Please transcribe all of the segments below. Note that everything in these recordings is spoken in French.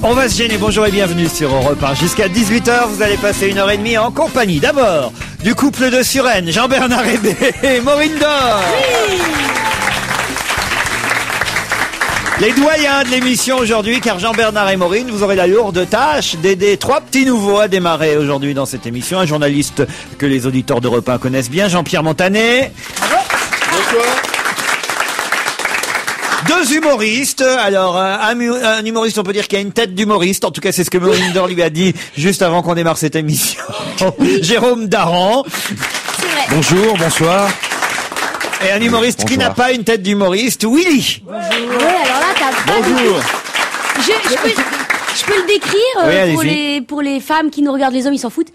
On va se gêner, bonjour et bienvenue sur Europe 1. Jusqu'à 18h, vous allez passer 1h30 en compagnie d'abord du couple de Suresnes, Jean-Bernard Hébé et Maureen Dor. Oui. Les doyens de l'émission aujourd'hui, car Jean-Bernard et Maureen, vous aurez la lourde tâche d'aider trois petits nouveaux à démarrer aujourd'hui dans cette émission. Un journaliste que les auditeurs d'Europe 1 connaissent bien, Jean-Pierre Montanet. Bonsoir. Deux humoristes. Alors, un humoriste, on peut dire qu'il a une tête d'humoriste. En tout cas, c'est ce que Maureen Dor lui a dit juste avant qu'on démarre cette émission. Jérôme Daran. C'est vrai. Bonjour, bonsoir. Et un humoriste qui n'a pas une tête d'humoriste, Willy. Bonjour. Oui, alors là, t'as pas Bonjour. Je peux le décrire Oui, pour les femmes qui nous regardent, les hommes, ils s'en foutent.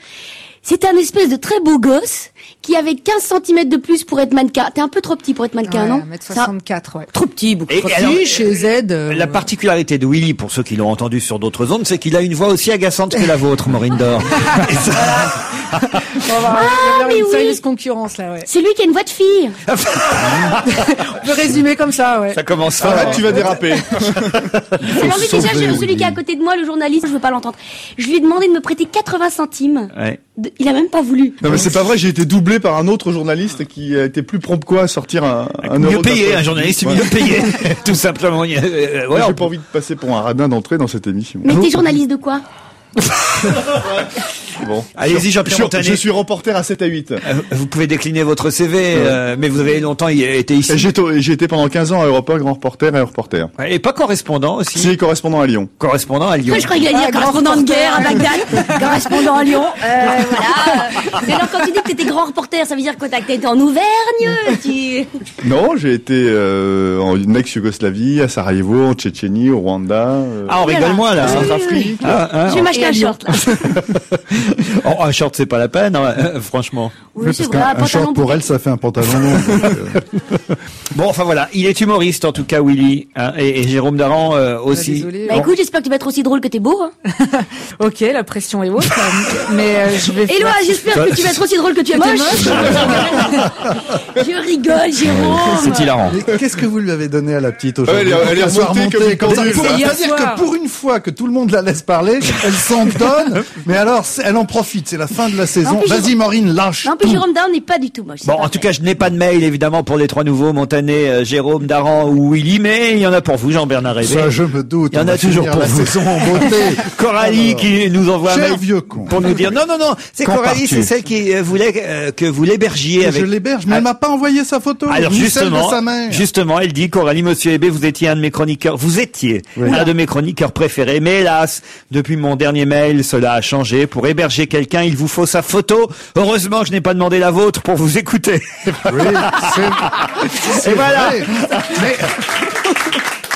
C'est un espèce de très beau gosse qui avait 15 cm de plus pour être mannequin. T'es un peu trop petit pour être mannequin, non? 1m64, ouais. Trop petit, beaucoup trop alors, petit. Chez Z. La particularité de Willy, pour ceux qui l'ont entendu sur d'autres ondes, c'est qu'il a une voix aussi agaçante que la vôtre, Maureen Dor. Il y a une sérieuse concurrence, là, ouais. C'est lui qui a une voix de fille. On peut résumer comme ça, ouais. Ça commence fort. Tu vas déraper. Alors oui, déjà, celui qui est à côté de moi, le journaliste, je veux pas l'entendre. Je lui ai demandé de me prêter 80 centimes. Ouais. Il a même pas voulu. Non mais c'est pas vrai, j'ai été doublé par un autre journaliste qui a été plus prompt que quoi à sortir un Mieux euro payé, d'appel. un journaliste Ouais. mieux payé, tout simplement. Moi, Voilà. j'ai pas envie de passer pour un radin d'entrée dans cette émission. Mais t'es journaliste de quoi? Bon. Allez-y, Jean-Pierre Montanet. Je suis reporter à 7 à 8. Vous pouvez décliner votre CV, mais vous avez longtemps été ici. Et j'ai été pendant 15 ans à Europe 1, grand reporter et reporter. Et pas correspondant aussi. Si, correspondant à Lyon. Correspondant à Lyon. Je croyais qu'il allait dire correspondant de guerre à Bagdad, correspondant à Lyon. Voilà. Mais alors, quand tu dis que t'étais grand reporter, ça veut dire que t'as été en Auvergne, Non, j'ai été en ex-Yougoslavie, à Sarajevo, en Tchétchénie, au Rwanda. Ah, on rigole moins là. Oui, oui, Centrafrique. Ah, Je vais m'acheter un short, là. Oh, un short, c'est pas la peine, franchement. Oui, c'est vrai, un Un pantalon short pour elle, ça fait un pantalon long. Bon, enfin voilà, il est humoriste en tout cas, Willy, hein, et Jérôme Daran aussi. Désolé. Bah écoute, j'espère que tu vas être aussi drôle que t'es beau. Hein. Ok, la pression est haute, mais je vais Et Loa, j'espère que tu vas être aussi drôle que tu es moche. Je rigole, Jérôme. C'est hilarant. Mais qu'est-ce que vous lui avez donné à la petite aujourd'hui? Elle est Pour qu'elle soit remontée remontée comme une pendule, ça. là. C'est-à-dire que pour une fois que tout le monde la laisse parler, elle s'en donne, mais alors elle en profite, c'est la fin de la saison. Non, puis Vas-y Maureen, lâche Non, puis tout. Jérôme Daron n'est pas du tout moche. Bon, en tout cas, je n'ai pas de mail, évidemment, pour les trois nouveaux, Montanet, Jérôme, Daran ou Willy, mais il y en a pour vous, Jean-Bernard Hébé. Ça, je me doute. Il y en on a va toujours finir pour la vous. saison en beauté. Coralie Alors, qui nous envoie un cher mail vieux con. pour nous dire non, c'est Quand Coralie, pars-tu c'est celle qui voulait que vous l'hébergiez Je avec. l'héberge, mais elle m'a pas envoyé sa photo. Alors ni celle de sa mère. justement, elle dit, Coralie, monsieur Hébé, vous étiez un de mes chroniqueurs, un de mes chroniqueurs préférés, mais hélas, depuis mon dernier mail, cela a changé. Pour héberger quelqu'un, il vous faut sa photo. Heureusement que je n'ai pas demandé la vôtre pour vous écouter. Oui, c'est Et voilà. vrai. Mais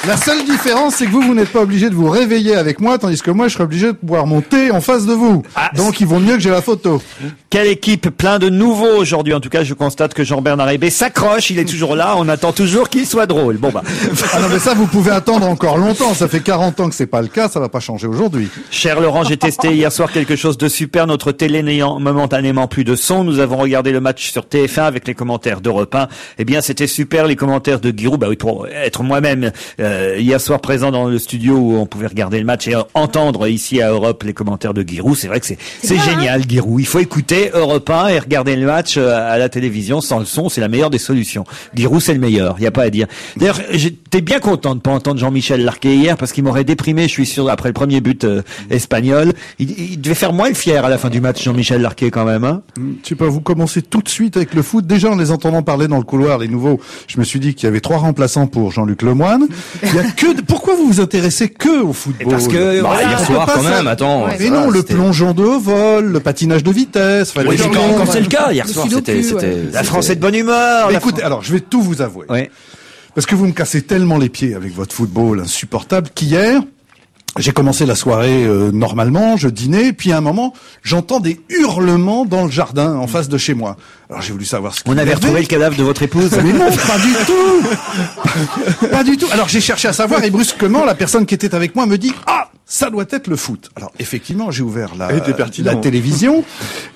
la seule différence, c'est que vous n'êtes pas obligé de vous réveiller avec moi, tandis que moi, je serais obligé de boire mon thé en face de vous. Ah, Donc, il vaut mieux que j'ai la photo. Quelle équipe, plein de nouveaux aujourd'hui. En tout cas, je constate que Jean-Bernard Hébé s'accroche, il est toujours là, on attend toujours qu'il soit drôle. Bon bah. Ah non, mais ça, vous pouvez attendre encore longtemps. Ça fait 40 ans que c'est pas le cas, ça va pas changer aujourd'hui. Cher Laurent, j'ai testé hier soir quelque chose de super. Notre télé n'ayant momentanément plus de son, nous avons regardé le match sur TF1 avec les commentaires d'Europe 1. Eh bien, c'était super, les commentaires de Giroud. Bah oui, pour être moi-même hier soir présent dans le studio où on pouvait regarder le match et entendre ici à Europe les commentaires de Giroud. C'est vrai que c'est bien, génial, Giroud. Il faut écouter Europe 1 et regarder le match à la télévision sans le son. C'est la meilleure des solutions. Giroud, c'est le meilleur. Il y a pas à dire. D'ailleurs, j'étais bien content de pas entendre Jean-Michel Larquet hier parce qu'il m'aurait déprimé. Je suis sûr après le premier but espagnol. Il devait faire moins le fier à la fin du match, Jean-Michel Larquet quand même. Hein. Je sais pas, vous commencez tout de suite avec le foot. Déjà, en les entendant parler dans le couloir, les nouveaux, je me suis dit qu'il y avait 3 remplaçants pour Jean-Luc Lemoyne. Il y a pourquoi vous vous intéressez que au football? Parce que Voilà, hier on soir peut pas quand même, ça- attends. Ouais. Mais ça non, va, le c'était- plongeon de haut vol, le patinage de vitesse, Oui, mais quand c'est le cas, hier Le soir, sudoku, c'était ouais. la France est de bonne humeur. Mais la écoutez, alors je vais tout vous avouer. Ouais. Parce que vous me cassez tellement les pieds avec votre football insupportable qu'hier, j'ai commencé la soirée normalement, je dînais, puis à un moment, j'entends des hurlements dans le jardin en face de chez moi. Alors j'ai voulu savoir ce qu'il On y avait avait. retrouvé le cadavre de votre épouse. Mais non, pas du tout. Pas du tout. Alors j'ai cherché à savoir et brusquement, la personne qui était avec moi me dit « Ah, ça doit être le foot. Alors effectivement, j'ai ouvert la télévision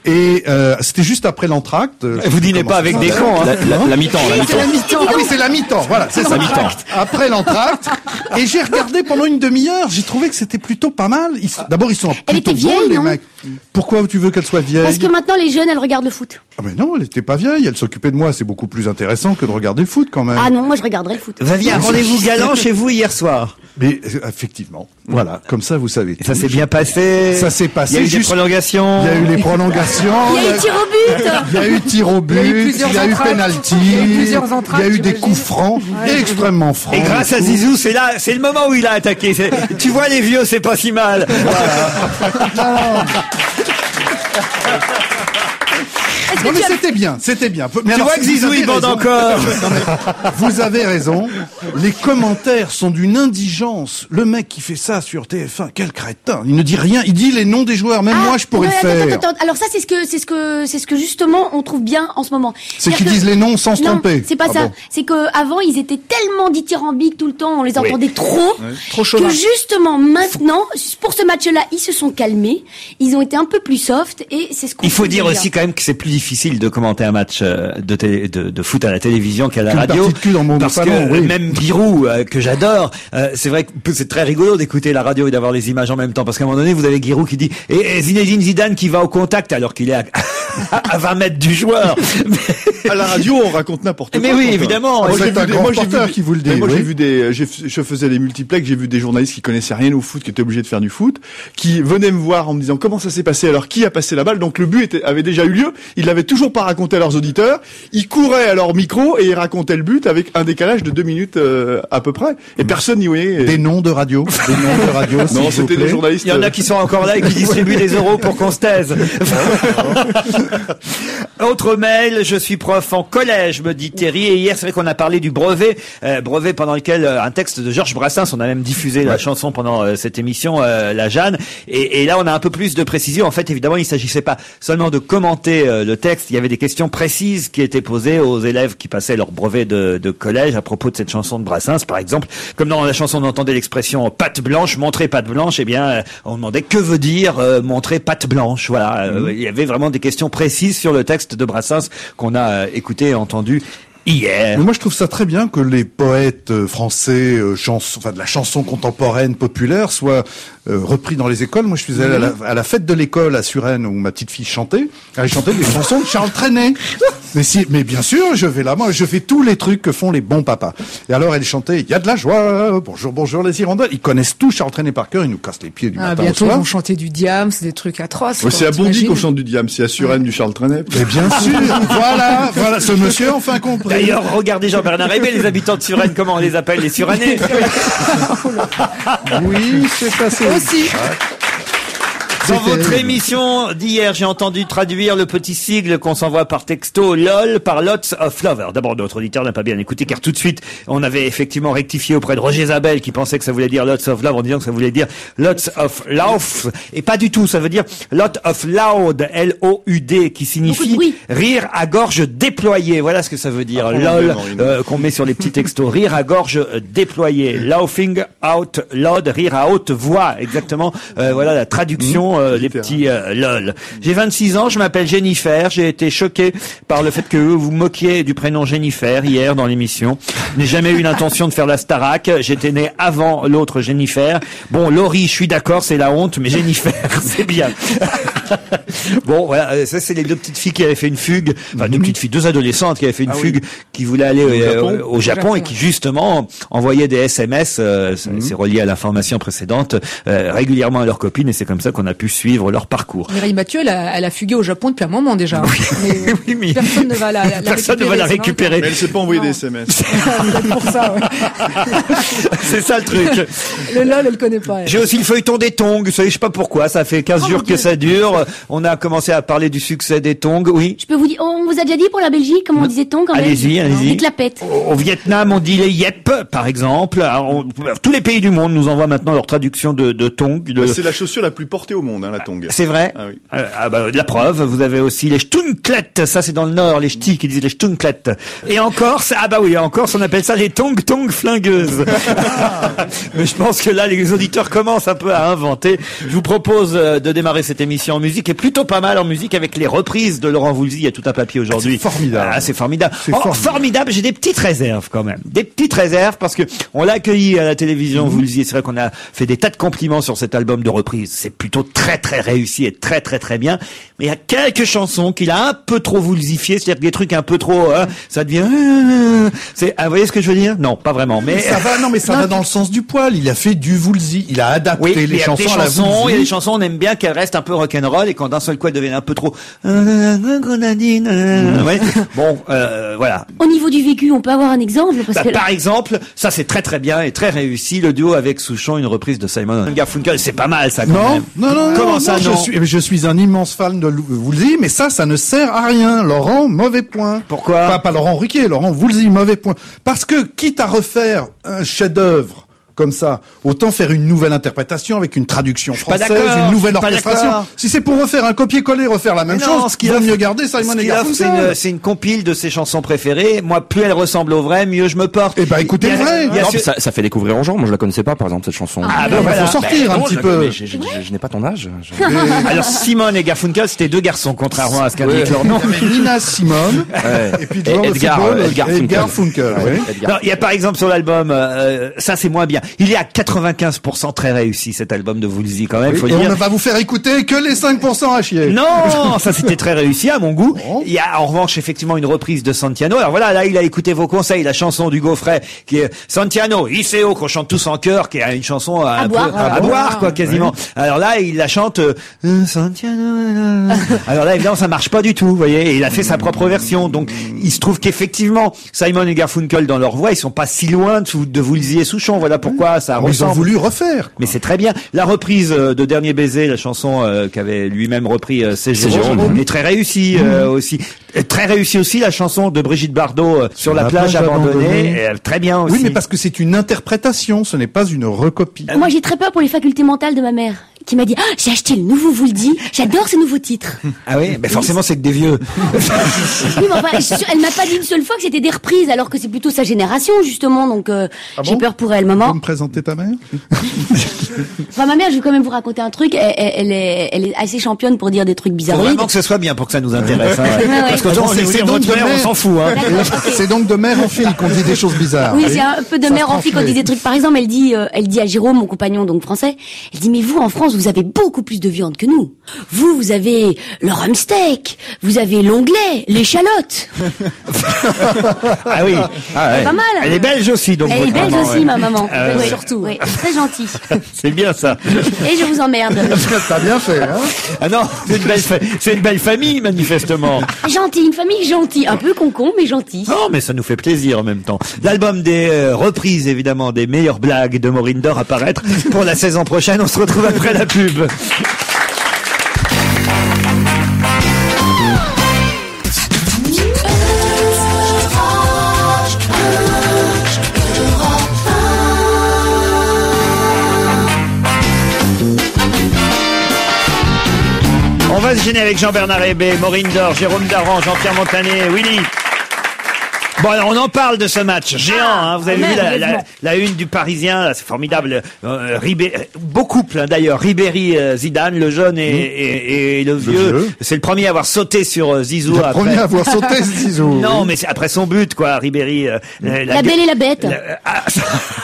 et c'était juste après l'entracte. Vous dînez pas avec des cons, hein. La mi-temps. Ah oui, c'est la mi-temps. Voilà, c'est ça. Après l'entracte. Et j'ai regardé pendant une demi-heure. J'ai trouvé que c'était plutôt pas mal. D'abord, ils sont Elle plutôt était vieille, beaux, les non mecs. Pourquoi tu veux qu'elle soit vieille? Parce que maintenant, les jeunes, elles regardent le foot. Ah mais non, elle était pas vieille. Elle s'occupait de moi. C'est beaucoup plus intéressant que de regarder le foot, quand même. Ah non, moi, je regarderais le foot. Vous aviez un rendez-vous galant chez vous hier soir. Mais effectivement, voilà, comme ça, vous savez. Ça s'est bien passé. Ça s'est passé. Il y a eu des prolongations. Il y a eu les prolongations. Il y a eu tir au but. Il y a eu tir au but. Il y a eu penalty. Il y a eu des coups francs, extrêmement francs. Et grâce à Zizou, c'est le moment où il a attaqué. Tu vois les vieux, c'est pas si mal. Voilà. Non mais c'était bien. Mais tu vois que Zizou il bande encore. Non, mais vous avez raison. Les commentaires sont d'une indigence. Le mec qui fait ça sur TF1, quel crétin. Il ne dit rien. Il dit les noms des joueurs. Même moi, je pourrais le faire. Attends. Alors ça, c'est ce que justement on trouve bien en ce moment. C'est qu'ils disent les noms sans se tromper. C'est pas ça. Bon. C'est que avant ils étaient tellement dithyrambiques tout le temps, on les entendait trop, Trop chaud. que justement maintenant, pour ce match-là, ils se sont calmés. Ils ont été un peu plus soft et c'est ce qu'on. Il faut dire aussi quand même que c'est plus difficile de commenter un match de foot à la télévision qu'à la radio. Partie de cul dans mon parce salon, que oui. même Giroud, que j'adore, c'est vrai que c'est très rigolo d'écouter la radio et d'avoir les images en même temps. Parce qu'à un moment donné, vous avez Giroud qui dit et Zinedine Zidane qui va au contact alors qu'il est à 20 mètres du joueur. À la radio, on raconte n'importe quoi. Mais oui, évidemment. Moi, j'ai vu qui vous le dit. Moi, oui. j'ai vu je faisais des multiplex, j'ai vu des journalistes qui connaissaient rien au foot, qui étaient obligés de faire du foot, qui venaient me voir en me disant comment ça s'est passé, alors qui a passé la balle. Donc le but avait déjà eu lieu. Ils l'avaient toujours pas raconté à leurs auditeurs. Ils couraient à leur micro et ils racontaient le but avec un décalage de 2 minutes à peu près. Et personne n'y voyait. Des noms de radio. Non, c'était des journalistes. Il y en a qui sont encore là et qui distribuent des euros pour qu'on se taise. Autre mail, je suis prof en collège, me dit Thierry, et hier c'est vrai qu'on a parlé du brevet pendant lequel un texte de Georges Brassens, on a même diffusé la chanson pendant cette émission, la Jeanne, et là on a un peu plus de précision. En fait, évidemment, il s'agissait pas seulement de commenter le texte, il y avait des questions précises qui étaient posées aux élèves qui passaient leur brevet de collège à propos de cette chanson de Brassens, par exemple. Comme dans la chanson, on entendait l'expression patte blanche, montrer patte blanche, eh bien, on demandait que veut dire montrer patte blanche. Voilà, il y avait vraiment des questions précises sur le texte de Brassens qu'on a écouté et entendu hier. Mais moi, je trouve ça très bien que les poètes français, de la chanson contemporaine populaire, soient repris dans les écoles. Moi, je suis allé à la fête de l'école à Suresnes où ma petite fille chantait. Elle chantait des chansons de Charles Trenet. Mais bien sûr, je fais tous les trucs que font les bons papas. Et alors, elle chantait, il y a de la joie, bonjour les hirondelles. Ils connaissent tout Charles Trenet par cœur, ils nous cassent les pieds du matin au bientôt, soir. ils vont chanter du Diams, des trucs atroces. Ouais, c'est à Bondy qu'on chante du Diam, c'est à Suresnes du Charles Trenet. Mais bien sûr, voilà, ce monsieur a enfin compris. D'ailleurs, regardez Jean-Bernard Hébé, les habitants de Suresnes, comment on les appelle, les Suranais. Oui, c'est passé. Aussi. Dans votre émission d'hier, j'ai entendu traduire le petit sigle qu'on s'envoie par texto LOL par Lots of Love. Alors d'abord, notre auditeur n'a pas bien écouté car tout de suite, on avait effectivement rectifié auprès de Roger Zabel qui pensait que ça voulait dire Lots of Love en disant que ça voulait dire Lots of Laugh. Et pas du tout, ça veut dire Lot of Loud, L-O-U-D, qui signifie rire à gorge déployée. Voilà ce que ça veut dire. LOL, qu'on met sur les petits textos. Rire à gorge déployée. Laughing out loud, rire à haute voix. Exactement. Voilà la traduction. Les petits lol. J'ai 26 ans, je m'appelle Jennifer. J'ai été choqué par le fait que vous moquiez du prénom Jennifer hier dans l'émission. Je n'ai jamais eu l'intention de faire la Starac. J'étais né avant l'autre Jennifer. Bon, Laurie, je suis d'accord, c'est la honte, mais Jennifer, c'est bien. Bon, voilà, ça c'est les deux petites filles qui avaient fait une fugue, enfin deux adolescentes qui avaient fait une fugue, qui voulaient aller au Japon et qui justement envoyaient des SMS, c'est relié à l'information précédente, régulièrement à leurs copines, et c'est comme ça qu'on a pu suivre leur parcours. Mireille Mathieu, elle a fugué au Japon depuis un moment déjà. Mais personne ne va la récupérer. Mais elle s'est pas envoyé des SMS. C'est pour ça, C'est ça le truc. Le LOL, elle connaît pas. J'ai aussi le feuilleton des tongs. Vous savez, je sais pas pourquoi. Ça fait 15 jours que ça dure. On a commencé à parler du succès des tongs. Oui. Je peux vous dire, on vous a déjà dit pour la Belgique comment on disait tongs quand même. Allez-y. Des clapettes. Au Vietnam, on dit les yep, par exemple. Alors, tous les pays du monde nous envoient maintenant leur traduction de tongs. C'est la chaussure la plus portée au monde. monde, la tongue. C'est vrai? Ah oui. La preuve, vous avez aussi les Stunklettes, ça c'est dans le Nord, les ch'tis qui disent les Stunklettes. Et en Corse, en Corse on appelle ça les tongs flingueuses. Mais je pense que là les auditeurs commencent un peu à inventer. Je vous propose de démarrer cette émission en musique, et plutôt pas mal en musique avec les reprises de Laurent Voulzy. Il y a tout un papier aujourd'hui. C'est formidable. C'est formidable. Formidable, j'ai des petites réserves quand même. Des petites réserves parce que on l'a accueilli à la télévision, Voulzy, et c'est vrai qu'on a fait des tas de compliments sur cet album de reprise. C'est plutôt très très réussi et très très très bien. Mais il y a quelques chansons qu'il a un peu trop Voulzifiées, c'est-à-dire des trucs un peu trop, ça devient, vous voyez ce que je veux dire? Non, pas vraiment, mais ça va dans le sens du poil. Il a fait du Voulzy. Il a adapté les chansons à la Voulzy. Il y a des chansons, on aime bien qu'elles restent un peu rock'n'roll, et quand d'un seul coup elles deviennent un peu trop, ouais. Bon, voilà. Au niveau du vécu, on peut avoir un exemple parce que par exemple, ça c'est très très bien et très réussi, le duo avec Souchon, une reprise de Simon & Garfunkel, c'est pas mal ça quand même. Non. Comment ça, non? Je suis un immense fan de Voulzy, mais ça ne sert à rien. Laurent, mauvais point. Pourquoi? Pas Laurent Ruquier, Laurent Voulzy, mauvais point. Parce que quitte à refaire un chef-d'œuvre comme ça, autant faire une nouvelle interprétation avec une traduction française, une nouvelle orchestration. Si c'est pour refaire un copier-coller, refaire la même chose, ce qu'il vaut mieux garder Simon & Garfunkel. C'est une compile de ses chansons préférées. Moi, plus elle ressemble au vrai, mieux je me porte. Eh ben, écoutez le vrai. Ça fait découvrir aux gens. Moi, je la connaissais pas, par exemple, cette chanson. Faut sortir un petit peu. Je n'ai pas ton âge. Alors, Simon et Garfunkel, c'était deux garçons, contrairement à ce qu'indique leur nom. Nina Simone, et puis Edgar Funkel. Il y a par exemple sur l'album, ça c'est moins bien. Il est à 95% très réussi cet album de Voulzy quand même. Faut dire. On ne va vous faire écouter que les 5% à chier. Non, ça c'était très réussi à mon goût. Bon. Il y a en revanche effectivement une reprise de Santino. Alors voilà, là il a écouté vos conseils, la chanson du Gaufret qui est Santino, Iseo, qu'on chante tous en chœur, qui est une chanson à boire quoi quasiment. Oui. Alors là il la chante Santino. Alors là évidemment ça marche pas du tout, vous voyez. Et il a fait sa propre version. Donc il se trouve qu'effectivement Simon et Garfunkel dans leur voix ils sont pas si loin de Voulzy et Souchon. Voilà pourquoi ça ressemble. Ils ont voulu refaire. Mais c'est très bien. La reprise de Dernier Baiser, la chanson qu'avait lui-même repris c'est Jérôme, est très réussie aussi. Très réussie aussi la chanson de Brigitte Bardot sur la plage abandonnée. Très bien aussi. Oui, mais parce que c'est une interprétation, ce n'est pas une recopie. Moi j'ai très peur pour les facultés mentales de ma mère, qui m'a dit j'ai acheté le nouveau Voulzy, j'adore ces nouveaux titres. Ah oui, mais forcément c'est que des vieux. Oui, mais enfin, elle m'a pas dit une seule fois que c'était des reprises, alors que c'est plutôt sa génération justement, donc j'ai peur pour elle, maman. Tu peux me présenter ta mère? Enfin, ma mère, je vais quand même vous raconter un truc. Elle est assez championne pour dire des trucs bizarres. Faut vraiment que ce soit bien pour que ça nous intéresse. Parce que on s'en fout. Hein. C'est donc de mère en fille qu'on dit des choses bizarres. Oui, c'est un peu de mère en fille qu'on dit des trucs. Par exemple, elle dit à Jérôme, mon compagnon donc français, elle dit mais vous en France, vous avez beaucoup plus de viande que nous. Vous avez le rhum steak, vous avez l'onglet, l'échalote. Ah oui, pas mal. Elle est belge aussi, donc. Elle est belge aussi, ma maman. Oui, surtout. Oui, très gentille. C'est bien ça. Et je vous emmerde. T'as bien fait, hein? Ah non, c'est une belle famille, manifestement. Gentille, une famille gentille, un peu concon, mais gentille. Non, mais ça nous fait plaisir en même temps. L'album des reprises, évidemment, des meilleures blagues de Maureen Dor à paraître pour la saison prochaine. On se retrouve après la pub. On va se gêner avec Jean-Bernard Hébé, Maureen Dor, Jérôme Daran, Jean-Pierre Montanet, Willy. Bon, alors on en parle de ce match géant. Hein. Vous avez vu la une du Parisien, là, c'est formidable. Beau couple hein, d'ailleurs. Ribéry, Zidane, le jeune et le vieux. C'est le premier à avoir sauté sur Zizou. Le premier à avoir sauté Zizou. Non, mais c'est après son but, quoi. Ribéry. La belle et la bête.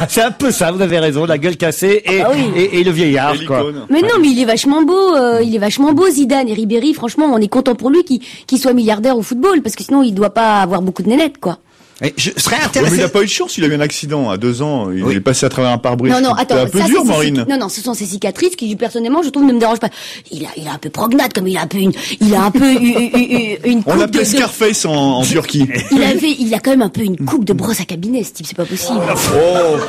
C'est un peu ça. Vous avez raison. La gueule cassée et le vieillard, quoi. Mais non, mais il est vachement beau. Il est vachement beau, Zidane et Ribéry. Franchement, on est content pour lui qu'il soit milliardaire au football, parce que sinon il doit pas avoir beaucoup de nénettes, quoi. Et je serais intéressé. Mais il n'a pas eu de chance, il a eu un accident à 2 ans, il est passé à travers un pare-brise. Non, attends, c'est un peu dur, Maureen. Non, ce sont ses cicatrices qui, personnellement, je trouve, ne me dérangent pas. Il a un peu prognate, comme il a un peu une coupe on l'appelait Scarface en Turquie. Il a quand même un peu une coupe de brosse à cabinet, ce type, c'est pas possible.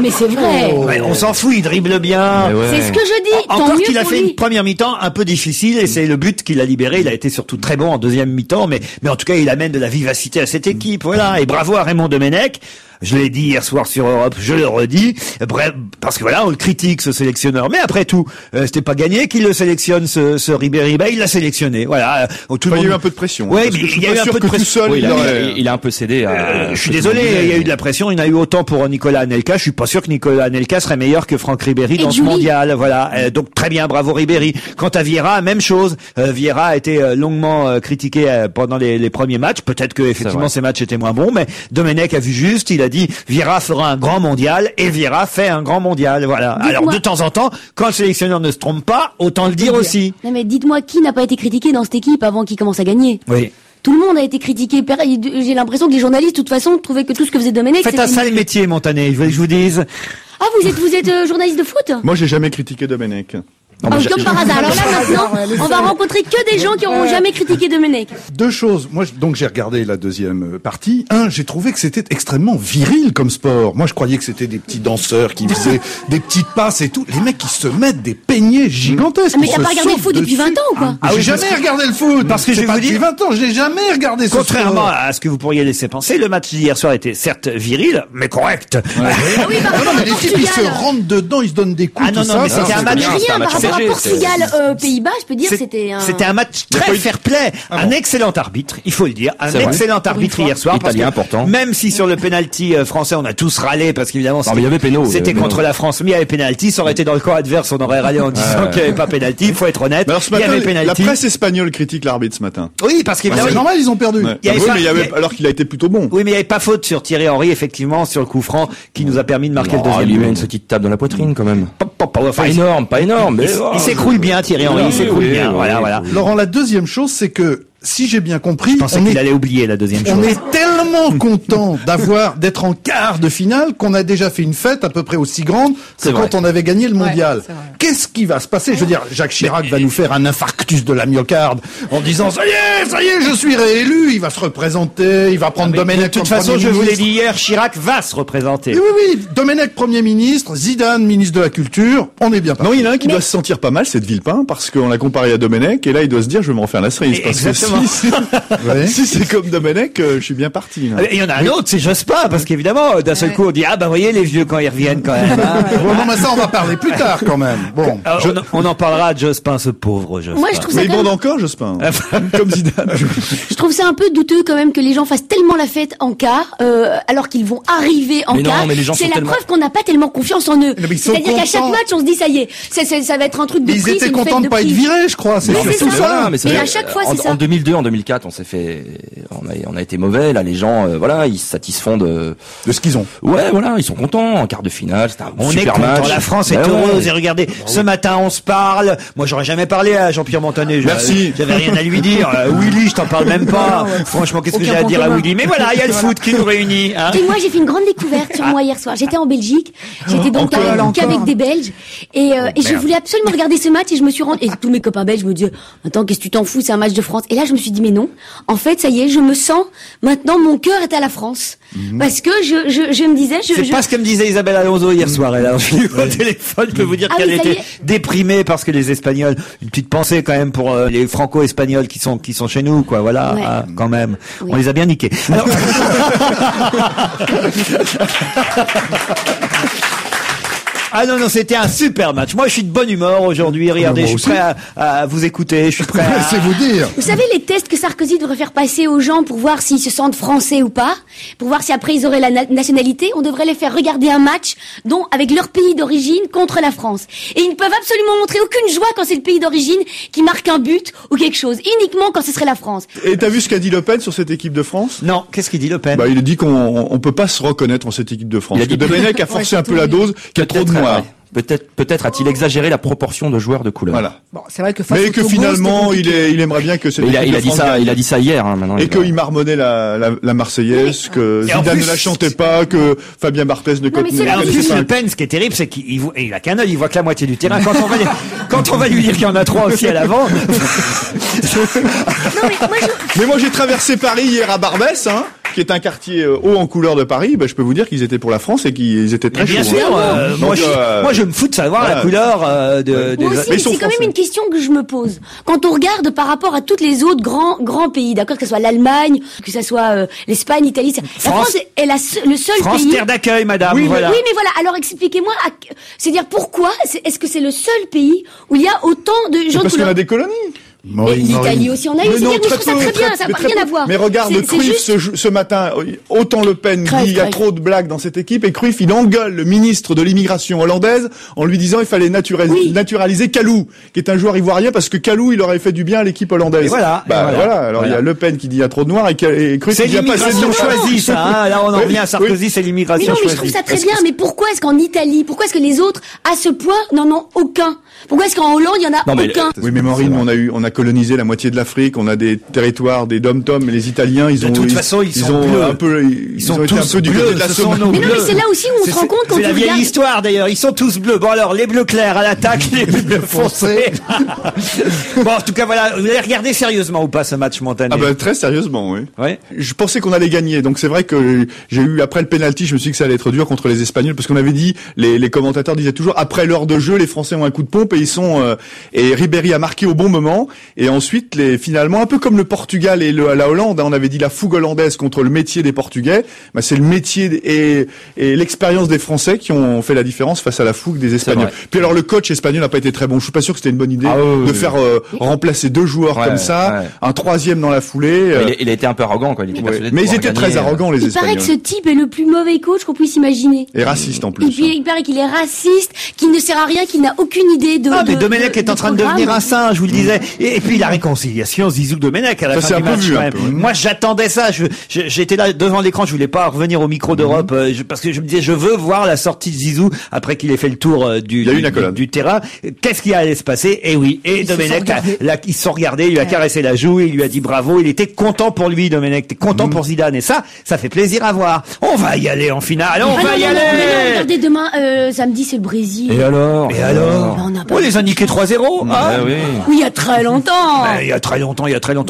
Mais c'est vrai. Ouais, on s'en fout, il dribble bien. Ouais. C'est ce que je dis. Encore qu'il a fait une première mi-temps un peu difficile et c'est le but qui l'a libéré. Il a été surtout très bon en deuxième mi-temps, mais en tout cas, il amène de la vivacité à cette équipe, voilà. Et bravo à Raymond Domenech. Je l'ai dit hier soir sur Europe, je le redis. Bref, parce que voilà, on le critique ce sélectionneur. Mais après tout, c'était pas gagné qu'il le sélectionne ce Ribéry. Il l'a sélectionné. Voilà. Tout le monde... Il y a eu un peu de pression. Oui, mais il y a eu un peu de pression. Oui, il a un peu cédé à... je suis désolé, il y a eu de la pression. Il y en a eu autant pour Nicolas Anelka. Je suis pas sûr que Nicolas Anelka serait meilleur que Franck Ribéry dans ce mondial. Voilà. Donc très bien, bravo Ribéry. Quant à Vieira, même chose. Vieira a été longuement critiqué pendant les premiers matchs. Peut-être que effectivement ces matchs étaient moins bons, mais Domenech a vu juste. Il a dit Vieira fera un grand mondial et Vieira fait un grand mondial. Voilà. Alors de temps en temps, quand le sélectionneur ne se trompe pas, autant le dire aussi. Non mais dites-moi qui n'a pas été critiqué dans cette équipe avant qu'il commence à gagner? Oui. Tout le monde a été critiqué. J'ai l'impression que les journalistes, de toute façon, trouvaient que tout ce que faisait Domenech... Faites un sale métier, Montané. Je voulais que je vous dise. Ah, vous êtes journaliste de foot? Moi, j'ai jamais critiqué Domenech. Comme par hasard. Alors là, maintenant, on va rencontrer que des gens qui auront jamais critiqué Domenech. Deux choses. Moi, donc, j'ai regardé la deuxième partie. J'ai trouvé que c'était extrêmement viril comme sport. Moi, je croyais que c'était des petits danseurs qui faisaient des petites passes et tout. Les mecs qui se mettent des peignets gigantesques. Mais t'as pas regardé le foot depuis 20 ans ou quoi? J'ai jamais regardé le foot. Parce que je vais vous dire, depuis 20 ans, je n'ai jamais regardé ce contrairement sport. à ce que vous pourriez laisser penser, le match d'hier soir était certes viril, mais correct. Ah oui, par rapport à les types, ils se rentrent dedans, ils se donnent des coups. Ah non, non, mais c'était un match. Rien par rapport à Portugal. Pays-Bas, je peux dire, c'était un match très fair-play, un excellent arbitre, il faut le dire, un excellent arbitre hier soir, Italien important. Même si sur le penalty français on a tous râlé parce qu'évidemment c'était contre la France, mais il y avait penalty, ça aurait été dans le camp adverse, on aurait râlé en disant qu'il n'y avait pas penalty, il faut être honnête. Alors ce matin, la presse espagnole critique l'arbitre ce matin. Oui, parce qu'évidemment c'est normal, ils ont perdu. Alors qu'il a été plutôt bon. Oui, mais il n'y avait pas faute sur Thierry Henry, effectivement, sur le coup franc qui nous a permis de marquer le deuxième. Il lui met une petite tape dans la poitrine quand même. Pas énorme, mais il s'écroule bien, Thierry Henry, il s'écroule bien. Voilà. Laurent, la deuxième chose, c'est que si j'ai bien compris, je pensais qu'il allait oublier la deuxième chose. On est tellement content d'être en quart de finale qu'on a déjà fait une fête à peu près aussi grande que quand on avait gagné le mondial. Qu'est-ce qui va se passer? Je veux dire, Jacques Chirac va nous faire un infarctus de la myocarde en disant ça y est, je suis réélu, il va se représenter, il va prendre Domenech. De toute façon, je vous l'ai dit hier, Chirac va se représenter. Oui, Domenech Premier ministre, Zidane ministre de la Culture, on est bien parti. Non, il y en a un qui doit se sentir pas mal, c'est de Villepin, parce qu'on l'a comparé à Domenech, et là il doit se dire je vais me refaire la cerise. Si c'est comme Domenech, je suis bien parti. Là. Il y en a un autre, c'est Jospin, parce qu'évidemment, d'un seul coup, on dit, voyez les vieux quand ils reviennent quand même. Bon, non, mais ça, on va parler plus tard quand même. Bon. On en parlera de Jospin, ce pauvre Jospin. Moi, je trouve ça mais il bande encore, Jospin. Comme Zidane. Je trouve ça un peu douteux quand même que les gens fassent tellement la fête en quart, alors qu'ils vont arriver en quart. C'est la preuve qu'on n'a pas tellement confiance en eux. C'est-à-dire qu'à chaque match, on se dit, ça y est, ça va être un truc de prix. Ils étaient contents de pas être virés, je crois. C'est surtout ça. Mais à chaque fois, c'est ça. En 2002, en 2004, on a été mauvais. Là, les gens, ils se satisfont de ce qu'ils ont. Ouais, voilà, ils sont contents. En quart de finale, c'était un super match. La France est heureuse. Et regardez, ce matin, on se parle. Moi, j'aurais jamais parlé à Jean-Pierre Montané. Merci. J'avais rien à lui dire. Willy, je t'en parle même pas. Franchement, qu'est-ce que j'ai à dire à Willy? Mais voilà, il y a le foot qui nous réunit. Hein. Et moi, j'ai fait une grande découverte sur moi hier soir. J'étais en Belgique. J'étais donc qu'avec des Belges. Et je voulais absolument regarder ce match et je me suis rendue. Et tous mes copains belges me disaient, attends, qu'est-ce que tu t'en fous? C'est un match de France. Et là, je me suis dit, mais non. En fait, ça y est, je me sens, maintenant, mon cœur est à la France. Parce que je me disais, c'est pas ce que me disait Isabelle Alonso hier soir. Elle a eu au téléphone. Je peux vous dire qu'elle était déprimée parce que les Espagnols, une petite pensée quand même pour les Franco-Espagnols qui sont chez nous, quoi. Voilà, quand même. Oui. On les a bien niqués. Alors... Ah non, c'était un super match. Moi, je suis de bonne humeur aujourd'hui. Regardez, je suis prêt à vous écouter. Je suis prêt à... C'est vous dire. Vous savez, les tests que Sarkozy devrait faire passer aux gens pour voir s'ils se sentent français ou pas, pour voir si après ils auraient la nationalité, on devrait les faire regarder un match dont avec leur pays d'origine contre la France. Et ils ne peuvent absolument montrer aucune joie quand c'est le pays d'origine qui marque un but ou quelque chose. Uniquement quand ce serait la France. Et t'as vu ce qu'a dit Le Pen sur cette équipe de France? Non. Qu'est-ce qu'il dit Le Pen? Il a dit qu'on peut pas se reconnaître en cette équipe de France. Que Domenech a forcé un peu la dose, qu'il y a trop de noirs. Peut-être a-t-il exagéré la proportion de joueurs de couleur. Voilà. Bon, c'est vrai que mais que finalement, il aimerait bien que cette équipe il a dit ça hier, hein, maintenant. Et qu'il marmonnait la Marseillaise, que Zidane ne la chantait pas, que Fabien Barthez ne connaissait pas. En plus, Le Pen, ce qui est terrible, c'est qu'il a qu'un œil, il voit que la moitié du terrain. Quand on va lui dire qu'il y en a 3 aussi à l'avant. Mais moi, j'ai traversé Paris hier à Barbès, hein. qui est un quartier haut en couleur de Paris, je peux vous dire qu'ils étaient pour la France et qu'ils étaient très chauds. Bien sûr, moi je me fous de savoir la couleur des... Moi aussi, c'est quand même une question que je me pose. Quand on regarde par rapport à tous les autres grands pays, d'accord, que ce soit l'Allemagne, que ce soit l'Espagne, l'Italie, la France est le seul France, pays... terre d'accueil, madame. Oui, voilà. Oui, mais voilà. Alors expliquez-moi, c'est-à-dire pourquoi, est-ce que c'est le seul pays où il y a autant de gens... Parce qu'on a des colonies. L'Italie aussi en a eu, je trouve ça très bien, ça n'a rien à voir. Mais regarde, Cruyff ce matin, autant Le Pen dit il y a trop de blagues dans cette équipe, et Cruyff il engueule le ministre de l'immigration hollandaise en lui disant il fallait naturaliser Kalou, qui est un joueur ivoirien, parce que Kalou il aurait fait du bien à l'équipe hollandaise. Et voilà. Alors il y a Le Pen qui dit il y a trop de noirs et Cruyff c'est il dit il y a pas assez de l'immigration choisie, ça. Hein. Là on en revient à Sarkozy, c'est l'immigration choisie. Mais je trouve ça très bien. Mais pourquoi est-ce qu'en Italie, pourquoi est-ce que les autres à ce point n'en ont aucun? Pourquoi est-ce qu'en Hollande il y en a aucun? Oui, mais Maureen, on a colonisé la moitié de l'Afrique, on a des territoires, des dom-toms, mais les Italiens, ils ont été un peu du côté de la Somalie. Mais non, mais c'est là aussi où on se rend compte quand on regarde. C'est la vieille histoire d'ailleurs, ils sont tous bleus. Bon alors, les bleus clairs à l'attaque, les bleus foncés. Bon, en tout cas voilà, vous allez regarder sérieusement ou pas ce match Montané? Très sérieusement, oui. Ouais. Je pensais qu'on allait gagner, donc c'est vrai que j'ai eu, après le penalty, je me suis dit que ça allait être dur contre les Espagnols, parce qu'on avait dit, les commentateurs disaient toujours, après l'heure de jeu, les Français ont un coup de pompe et ils sont, et Ribéry a marqué au bon moment, et ensuite, finalement, un peu comme le Portugal et la Hollande, on avait dit la fougue hollandaise contre le métier des Portugais, c'est le métier et l'expérience des Français qui ont fait la différence face à la fougue des Espagnols. Puis alors le coach espagnol n'a pas été très bon. Je suis pas sûr que c'était une bonne idée de faire remplacer 2 joueurs comme ça, un troisième dans la foulée. Il a été un peu arrogant, quoi. Mais ils étaient très arrogants, les Espagnols. Il paraît que ce type est le plus mauvais coach qu'on puisse imaginer. Et raciste en plus. Et puis il paraît qu'il est raciste, qu'il ne sert à rien, qu'il n'a aucune idée de. Mais Domenech est en train de devenir un saint, je vous le disais. Et puis la réconciliation Zizou-Domenech à la fin du match. Moi, j'attendais ça. J'étais là devant l'écran. Je voulais pas revenir au micro d'Europe parce que je me disais, je veux voir la sortie de Zizou après qu'il ait fait le tour du terrain. Qu'est-ce qui allait se passer? Et oui. Et Domenech, ils se sont regardés. Il lui a caressé la joue. Il lui a dit bravo. Il était content pour lui, Domenech. T'es content pour Zidane. Et ça fait plaisir à voir. On va y aller en finale. On va y aller. Regardez, demain, samedi, c'est le Brésil. Et alors? On les a niqués 3-0. Oui, il y a très longtemps. Il y a très longtemps.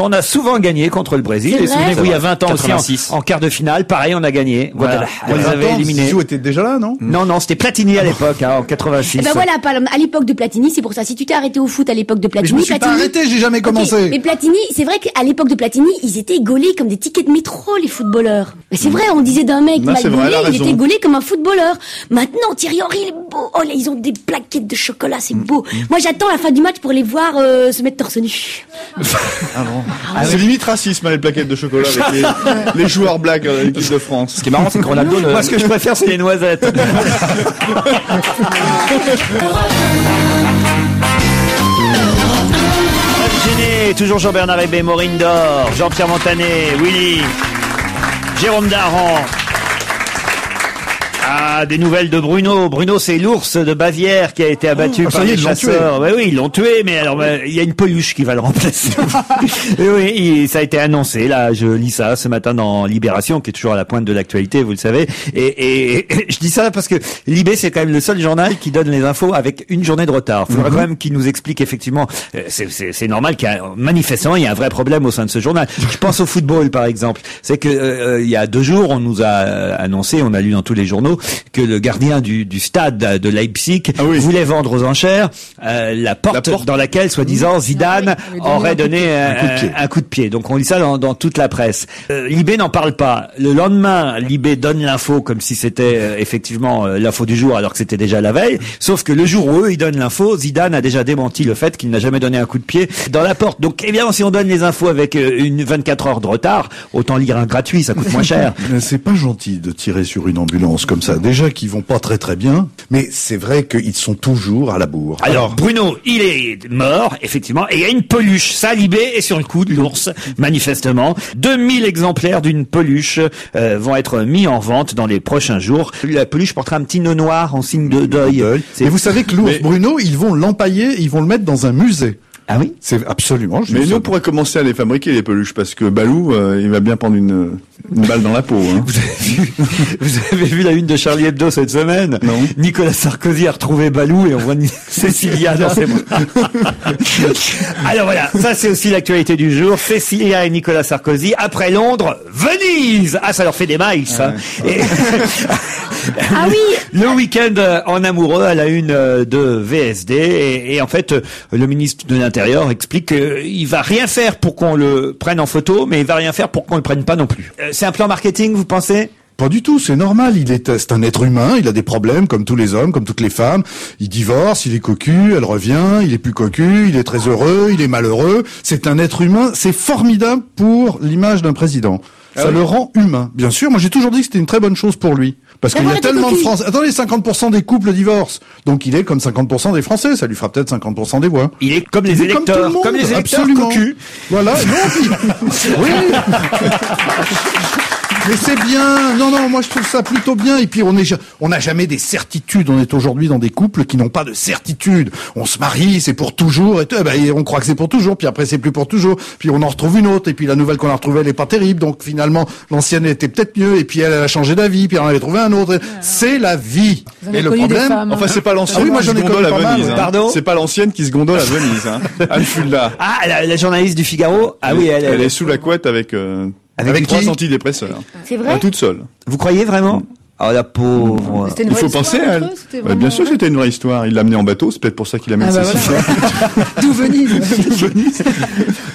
On a souvent gagné contre le Brésil. Et souvenez-vous, il y a 20 ans aussi, en quart de finale, pareil, on a gagné. Voilà. On les avait éliminés. Zizou était déjà là, non? Non, c'était Platini à l'époque, en 86. Et voilà, à l'époque de Platini, c'est pour ça. Si tu t'es arrêté au foot à l'époque de Platini, je me suis pas arrêté, j'ai jamais commencé. Mais Platini, c'est vrai qu'à l'époque de Platini, ils étaient gaulés comme des tickets de métro, les footballeurs. Mais c'est vrai, on disait d'un mec mal gaulé, il était gaulé comme un footballeur. Maintenant, Thierry Henry, il est beau. Oh là, ils ont des plaquettes de chocolat, c'est beau. Moi, j'attends la fin du match pour les voir se mettre torse nu. C'est limite racisme, les plaquettes de chocolat avec les joueurs blagues de l'équipe de France. Ce qui est marrant, c'est que Ronaldo Moi, ce que je préfère, c'est les noisettes. Gêné, toujours Jean-Bernard Hébé, Maureen Dor, Jean-Pierre Montané, Willy, Jérôme Daran. Des nouvelles de Bruno. Bruno, c'est l'ours de Bavière qui a été abattu par les chasseurs. Oui, ils l'ont tué, mais alors il y a une peluche qui va le remplacer. Oui, ça a été annoncé. Là, je lis ça ce matin dans Libération, qui est toujours à la pointe de l'actualité, vous le savez. Et je dis ça parce que Libé, c'est quand même le seul journal qui donne les infos avec une journée de retard. Il faudra quand même qu'il nous explique effectivement. C'est normal manifestement, il y a un vrai problème au sein de ce journal. Je pense au football, par exemple. C'est que il y a 2 jours, on nous a annoncé, on a lu dans tous les journaux, que le gardien du stade de Leipzig voulait vendre aux enchères la porte dans laquelle, soi-disant, Zidane aurait donné un coup de pied. Donc on lit ça dans toute la presse. Libé n'en parle pas. Le lendemain, Libé donne l'info comme si c'était effectivement l'info du jour, alors que c'était déjà la veille. Sauf que le jour où eux, ils donnent l'info, Zidane a déjà démenti le fait qu'il n'a jamais donné un coup de pied dans la porte. Donc évidemment, si on donne les infos avec une 24 heures de retard, autant lire un gratuit, ça coûte moins cher. C'est pas gentil de tirer sur une ambulance comme ça. Déjà qu'ils vont pas très bien, mais c'est vrai qu'ils sont toujours à la bourre. Alors Bruno, il est mort, effectivement, et il y a une peluche. Ça, Libé est sur le coup de l'ours, manifestement. 2000 exemplaires d'une peluche vont être mis en vente dans les prochains jours. La peluche portera un petit nœud noir en signe de deuil. Et vous savez que l'ours Bruno, ils vont l'empailler, ils vont le mettre dans un musée. Ah oui? C'est absolument. Mais nous, on pourrait commencer à les fabriquer, les peluches, parce que Balou, il va bien prendre une balle dans la peau. Hein. Vous avez vu la une de Charlie Hebdo cette semaine? Non. Nicolas Sarkozy a retrouvé Balou et on voit Cécilia dans ses bras. Alors voilà, ça c'est aussi l'actualité du jour. Cécilia et Nicolas Sarkozy, après Londres, Venise! Ah, ça leur fait des mailles, ça. Et Ah oui! le week-end en amoureux à la une de VSD et en fait, le ministre de l'Intérieur explique qu'il va rien faire pour qu'on le prenne en photo, mais il va rien faire pour qu'on le prenne pas non plus. C'est un plan marketing, vous pensez? Pas du tout, c'est normal. C'est un être humain, il a des problèmes comme tous les hommes, comme toutes les femmes. Il divorce, il est cocu, elle revient, il est plus cocu, il est très heureux, il est malheureux. C'est un être humain, c'est formidable pour l'image d'un président. Ça le rend humain. Bien sûr, moi j'ai toujours dit que c'était une très bonne chose pour lui. Parce qu'il y a tellement de Français. Attendez, 50% des couples divorcent. Donc il est comme 50% des Français. Ça lui fera peut-être 50% des voix. Il est comme les électeurs. Comme les électeurs cocus. Voilà. Non, oui. Mais c'est bien. Non, moi je trouve ça plutôt bien. Et puis on n'a jamais des certitudes. On est aujourd'hui dans des couples qui n'ont pas de certitude. On se marie, c'est pour toujours. Et on croit que c'est pour toujours. Puis après c'est plus pour toujours. Puis on en retrouve une autre. Et puis la nouvelle qu'on a retrouvée, elle est pas terrible. Donc finalement l'ancienne était peut-être mieux. Et puis elle a changé d'avis. Puis on avait trouvé un autre. C'est la vie. Et le problème. Enfin c'est pas l'ancienne. Ah oui, moi j'en ai connu pas mal. Pardon. C'est pas l'ancienne qui se gondole à Venise. Hein. Anne Fulda. Ah, la journaliste du Figaro. Ah oui, elle est sous la couette avec avec 3 antidépresseurs. C'est vrai? Toute seule. Vous croyez vraiment? Oh la pauvre. Il faut penser à elle. Bien sûr, c'était une vraie histoire. Il l'a amené en bateau, c'est peut-être pour ça qu'il l'a amené D'où Venise.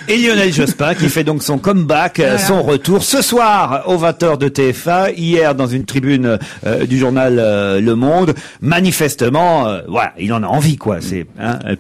Et Lionel Jospin qui fait donc son comeback, son retour ce soir aux 20h de TF1, hier dans une tribune du journal Le Monde. Manifestement, voilà, il en a envie quoi. C'est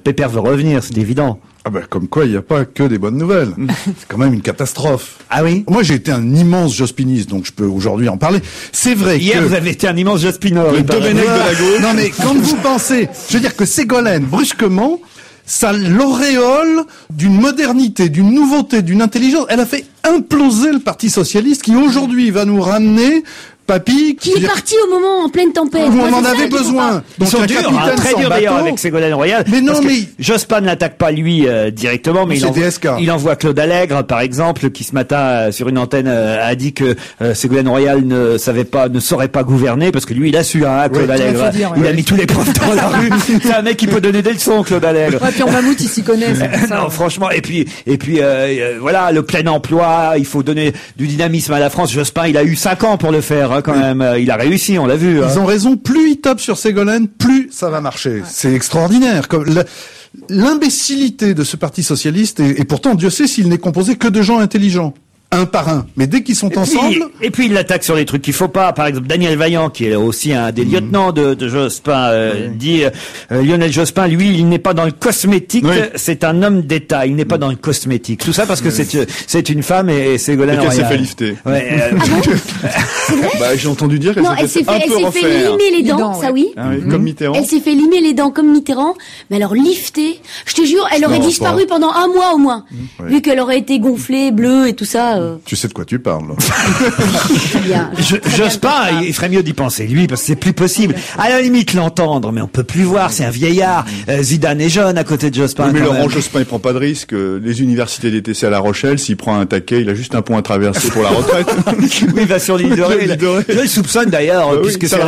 Pépère veut revenir, c'est évident. Ah ben, comme quoi, il n'y a pas que des bonnes nouvelles. C'est quand même une catastrophe. Ah oui? Moi, j'ai été un immense jospiniste, donc je peux aujourd'hui en parler. C'est vrai hier, vous avez été un immense jospineur. Le Domenech de la gauche. Non, mais quand vous pensez, je veux dire que Ségolène, brusquement, ça l'auréole d'une modernité, d'une nouveauté, d'une intelligence. Elle a fait imploser le Parti socialiste qui aujourd'hui va nous ramener Papy, qui est parti au moment en pleine tempête. Où on en avait besoin. Donc ils sont durs, très dur d'ailleurs avec Ségolène Royal. Mais non, mais Jospin ne l'attaque pas lui directement, mais il envoie Claude Allègre, par exemple, qui ce matin sur une antenne a dit que Ségolène Royal ne saurait pas gouverner parce que lui il a su, Claude Allègre. Il a mis tous les profs dans la rue. C'est un mec qui peut donner des leçons, Claude Allègre. Ouais, puis en mammouth il s'y connaît. Non, franchement. Et puis voilà, le plein emploi. Il faut donner du dynamisme à la France. Jospin, il a eu 5 ans pour le faire. Quand même, il a réussi, on l'a vu. Ils ont raison, plus ils tapent sur Ségolène, plus ça va marcher. C'est extraordinaire. Comme l'imbécilité de ce Parti socialiste, et pourtant Dieu sait s'il n'est composé que de gens intelligents. Un par un. Mais dès qu'ils sont ensemble... Et puis il l'attaque sur les trucs qu'il faut pas. Par exemple, Daniel Vaillant, qui est aussi un des lieutenants de Jospin, dit Lionel Jospin, lui, il n'est pas dans le cosmétique, c'est un homme d'État. Il n'est pas dans le cosmétique. Tout ça parce que c'est une femme et Ségolène Royal. Et qu'elle s'est fait lifter. J'ai entendu dire qu'elle s'est fait limer les dents, ça oui. Comme Mitterrand. Elle s'est fait limer les dents comme Mitterrand. Mais alors lifter, je te jure, elle aurait disparu pendant 1 mois au moins. Vu qu'elle aurait été gonflée, bleue et tout ça. Tu sais de quoi tu parles. Jospin, il ferait mieux d'y penser, lui, parce que c'est plus possible. À la limite, l'entendre, mais on peut plus voir, c'est un vieillard. Zidane est jeune à côté de Jospin. Mais Laurent Jospin, il prend pas de risque. Les universités d'été, c'est à La Rochelle. S'il prend un taquet, il a juste un pont à traverser pour la retraite. Oui, il va sur l'île de Ré. Je le soupçonne d'ailleurs, puisque c'est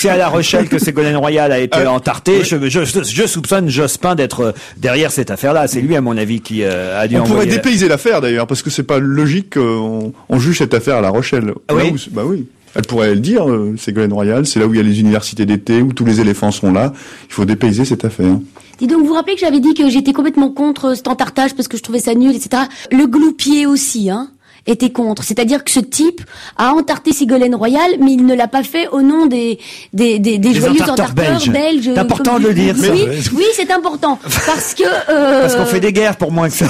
à La Rochelle que Ségolène Royal a été entartée. Je soupçonne Jospin d'être derrière cette affaire-là. C'est lui, à mon avis, qui a dû envoyer... On pourrait dépayser l'affaire, d'ailleurs, parce que c'est pas logique qu'on juge cette affaire à La Rochelle. Ah oui. Oui. Elle pourrait le dire, Ségolène Royal, c'est là où il y a les universités d'été, où tous les éléphants seront là. Il faut dépayser cette affaire. Dis donc, vous vous rappelez que j'avais dit que j'étais complètement contre cet entartage parce que je trouvais ça nul, etc. Le Gloupier aussi, était contre. C'est-à-dire que ce type a entarté Ségolène Royal, mais il ne l'a pas fait au nom des joyeux entarteurs belges. C'est important de le dire. Oui, c'est important. Parce que... Parce qu'on fait des guerres pour moins que ça.